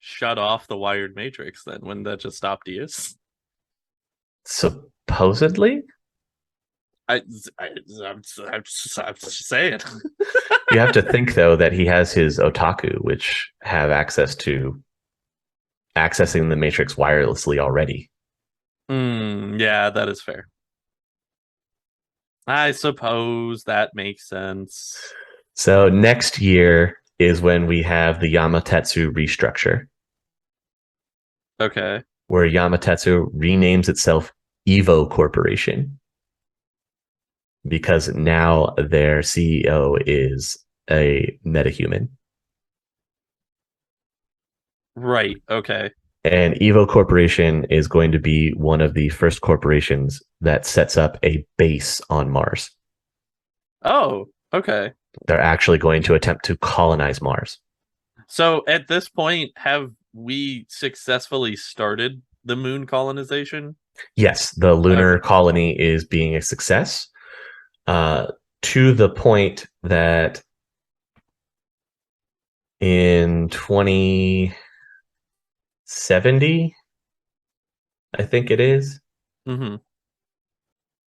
shut off the wired matrix then? Wouldn't that just stop Deus? Supposedly? I'm just saying. You have to think though that he has his otaku, which have access to accessing the matrix wirelessly already. Yeah, that is fair. I suppose that makes sense. So next year is when we have the Yamatetsu restructure. Okay. Where Yamatetsu renames itself Evo Corporation. Because now their CEO is a metahuman. Right, okay. And Evo Corporation is going to be one of the first corporations that sets up a base on Mars. Oh, okay. They're actually going to attempt to colonize Mars. So at this point, have we successfully started the moon colonization? Yes, the lunar colony is being a success. To the point that in 2070, I think it is,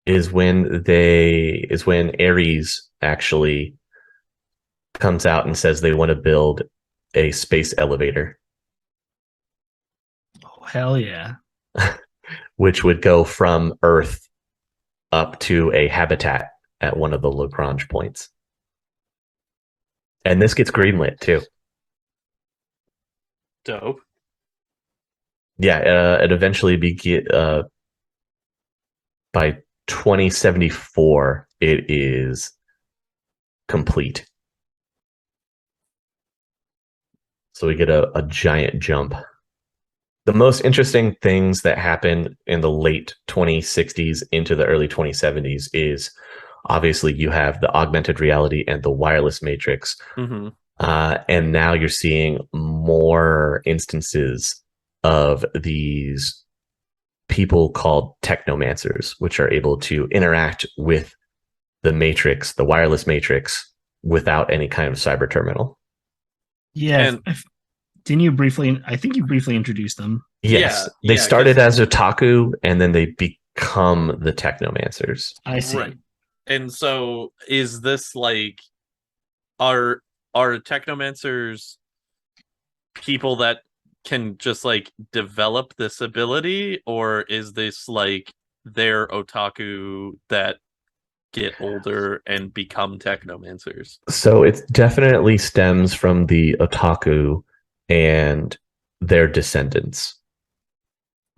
is when Ares actually comes out and says they want to build a space elevator. Oh, hell yeah. Which would go from Earth up to a habitat at one of the Lagrange points. And this gets greenlit too. Dope. Yeah, it eventually by 2074 it is complete. So we get a giant jump. The most interesting things that happen in the late 2060s into the early 2070s is obviously you have the augmented reality and the wireless matrix. And now you're seeing more instances of these people called technomancers, which are able to interact with the matrix, the wireless matrix, without any kind of cyber terminal. Yeah. Didn't you briefly? I think you briefly introduced them. Yes, they started as otaku, and then they become the technomancers. I see. Right. And so, is this like are technomancers people that can just like develop this ability, or is this like their otaku that get older and become technomancers? So it definitely stems from the otaku and their descendants.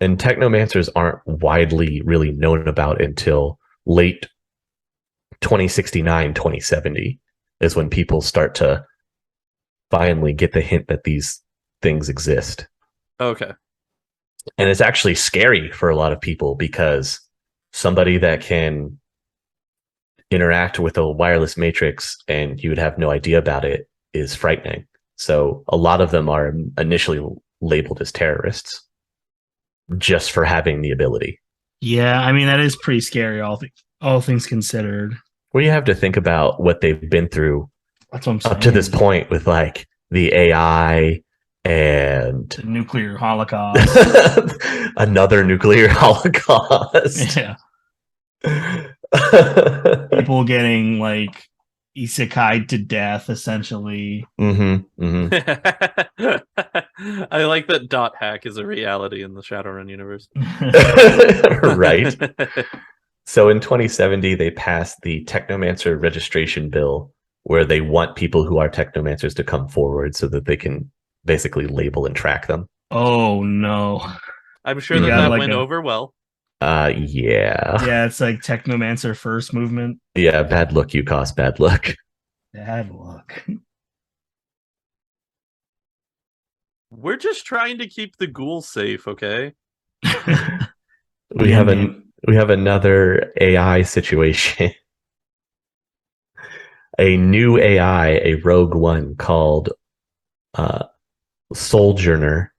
And technomancers aren't widely really known about until late 2069, 2070 is when people start to finally get the hint that these things exist. Okay. And it's actually scary for a lot of people because somebody that can interact with a wireless matrix and you would have no idea about it is frightening. So a lot of them are initially labeled as terrorists just for having the ability. Yeah, I mean, that is pretty scary, all things considered. Well, you have to think about what they've been through That's what I'm saying. Up to this point with like the AI and the nuclear holocaust. Another nuclear holocaust. Yeah. People getting like isekai to death, essentially. Mm-hmm, mm-hmm. I like that dot hack is a reality in the Shadowrun universe. Right. So in 2070, they passed the Technomancer Registration Bill, where they want people who are Technomancers to come forward so that they can basically label and track them. Oh, no. I'm sure that went over well. Yeah. Yeah, it's like Technomancer first movement. Yeah, bad luck, you cause bad luck. Bad luck. We're just trying to keep the ghouls safe, okay? We have another AI situation. A new AI, a rogue one called Sojourner.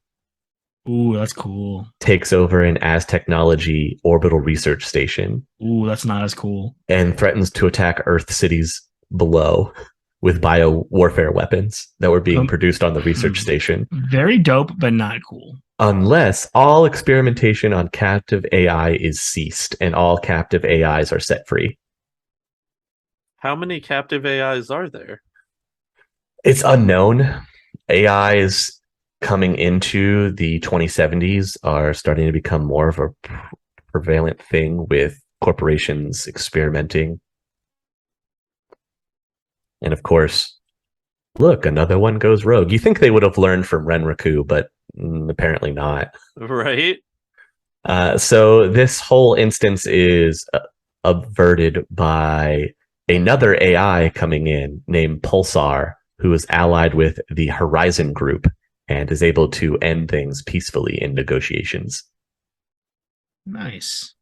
Ooh, that's cool. Takes over an Aztechnology orbital research station. Ooh, that's not as cool. And threatens to attack Earth cities below with bio-warfare weapons that were being produced on the research station. Very dope, but not cool. Unless all experimentation on captive AI is ceased and all captive AIs are set free. How many captive AIs are there? It's unknown. AIs coming into the 2070s are starting to become more of a prevalent thing with corporations experimenting. And of course, look, another one goes rogue. You think they would have learned from Renraku, but apparently not. Right. So this whole instance is averted by another AI coming in named Pulsar, who is allied with the Horizon Group and is able to end things peacefully in negotiations. Nice.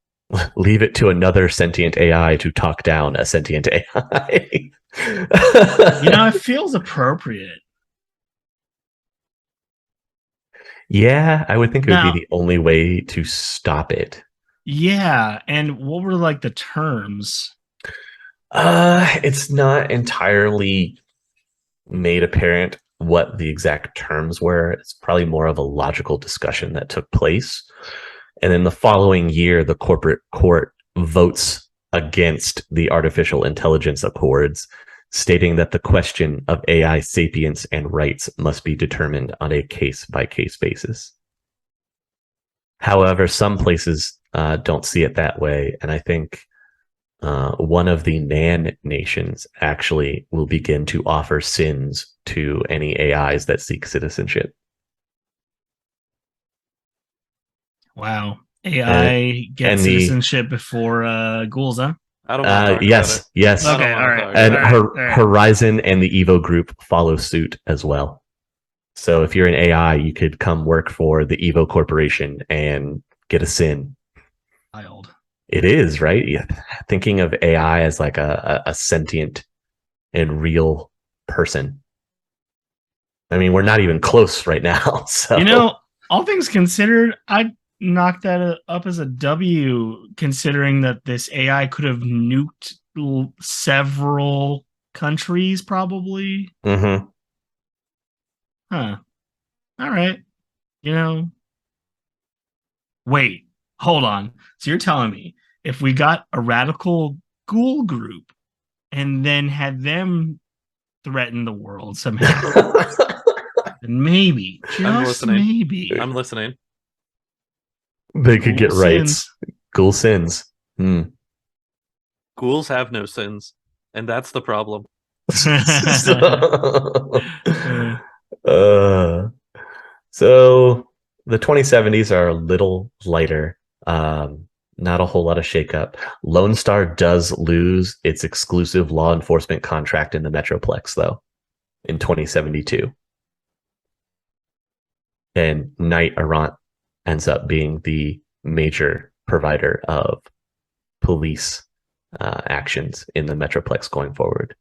Leave it to another sentient AI to talk down a sentient AI. It feels appropriate. Yeah, I would think it would be the only way to stop it. Yeah, and what were like the terms? It's not entirely made apparent what the exact terms were. It's probably more of a logical discussion that took place. And then the following year, the corporate court votes against the artificial intelligence accords, stating that the question of AI sapience and rights must be determined on a case-by-case basis. However, some places don't see it that way, and I think one of the Nan nations actually will begin to offer sins to any AIs that seek citizenship. Wow. AI gets citizenship before ghouls, huh? I don't want to talk yes, about it. yes. Okay, all right. And all right. Horizon and the Evo group follow suit as well. So if you're an AI, you could come work for the Evo Corporation and get a sin. Wild. It is, right? Yeah. Thinking of AI as like a sentient and real person. I mean, we're not even close right now. So all things considered, I'd knock that up as a W, considering that this AI could have nuked several countries, probably. Mm-hmm. Huh. All right. Wait, hold on. So you're telling me if we got a radical ghoul group and then had them threaten the world somehow, then maybe, just maybe. I'm listening. They could get rights. Ghoul sins. Ghouls have no sins, and that's the problem. So the 2070s are a little lighter. Not a whole lot of shakeup. Lone Star does lose its exclusive law enforcement contract in the Metroplex, though, in 2072. And Knight Errant ends up being the major provider of police actions in the Metroplex going forward.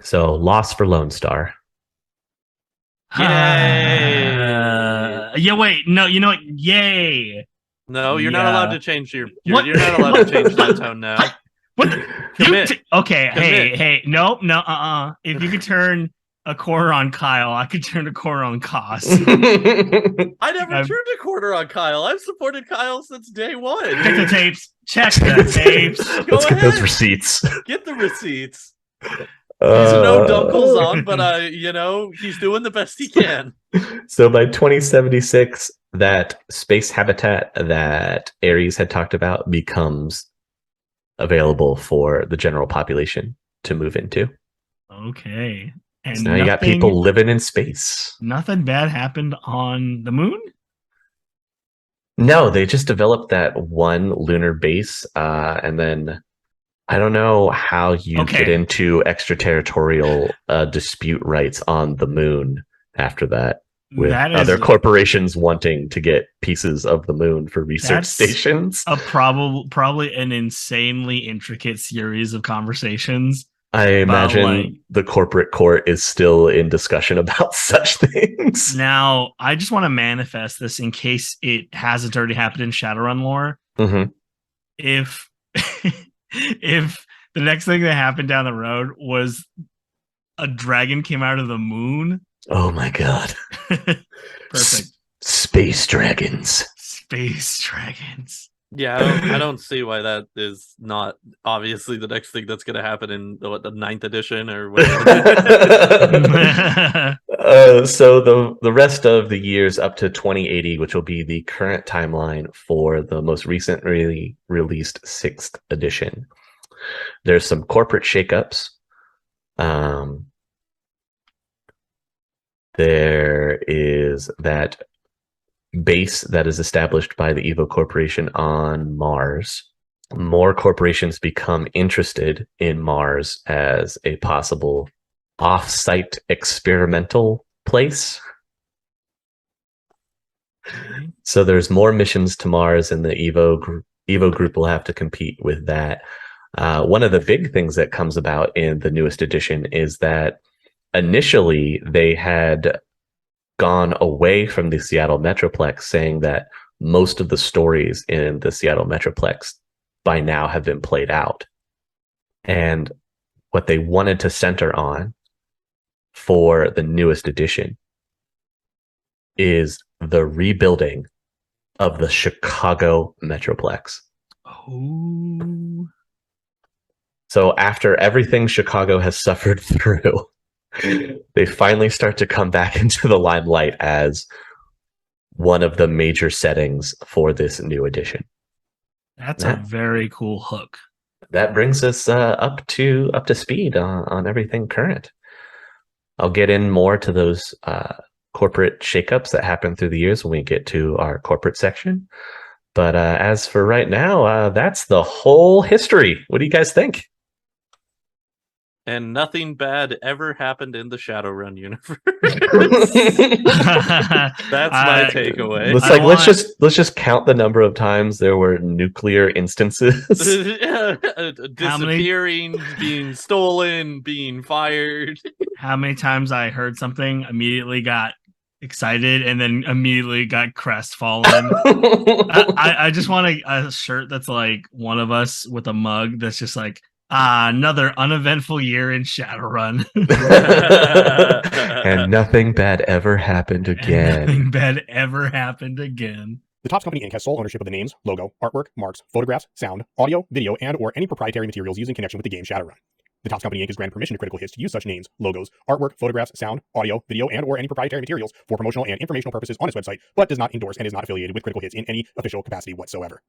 So, loss for Lone Star. Yay! Yeah, wait, no, you know what? Yay! No, you're not allowed to change you're not allowed to change that tone now. What? Commit. Okay, Commit. hey, no, If you could turn a quarter on Kyle, I could turn a quarter on Koss. I never turned a quarter on Kyle. I've supported Kyle since day one. Check the tapes. Check the tapes. Let's get those receipts. Get the receipts. He's a no dunkles on, but he's doing the best he can. So by 2076, that space habitat that Ares had talked about becomes available for the general population to move into. Okay. And so now you got people living in space. Nothing bad happened on the moon? No, they just developed that one lunar base, and then I don't know how you get into extraterritorial dispute rights on the moon after that, with other corporations wanting to get pieces of the moon for research stations. Probably an insanely intricate series of conversations. I imagine the corporate court is still in discussion about such things. Now, I just want to manifest this in case it hasn't already happened in Shadowrun lore. Mm-hmm. If the next thing that happened down the road was a dragon came out of the moon. Oh my god. Perfect. Space dragons. Space dragons. Yeah, I don't see why that is not obviously the next thing that's going to happen in the 9th edition or whatever. So the rest of the years up to 2080, which will be the current timeline for the most recently released 6th edition, there's some corporate shakeups. There is that base that is established by the Evo Corporation on Mars. More corporations become interested in Mars as a possible off-site experimental place. So there's more missions to Mars, and the Evo group will have to compete with that. One of the big things that comes about in the newest edition is that initially they had gone away from the Seattle Metroplex, saying that most of the stories in the Seattle Metroplex by now have been played out. And what they wanted to center on for the newest edition is the rebuilding of the Chicago Metroplex. Oh. So after everything Chicago has suffered through, they finally start to come back into the limelight as one of the major settings for this new edition. That's a very cool hook. That brings us up to speed on everything current. I'll get in more to those corporate shakeups that happen through the years when we get to our corporate section. But as for right now, that's the whole history. What do you guys think? And nothing bad ever happened in the Shadowrun universe. That's my takeaway. Let's just count the number of times there were nuclear instances. Disappearing, being stolen, being fired. How many times I heard something, immediately got excited, and then immediately got crestfallen. I just want a shirt that's like one of us with a mug that's just like, another uneventful year in Shadowrun. And nothing bad ever happened again. The Topps Company Inc. has sole ownership of the names, logo, artwork, marks, photographs, sound, audio, video, and or any proprietary materials used in connection with the game Shadowrun. The Topps Company Inc. is granted permission to Critical Hits to use such names, logos, artwork, photographs, sound, audio, video, and or any proprietary materials for promotional and informational purposes on its website, but does not endorse and is not affiliated with Critical Hits in any official capacity whatsoever.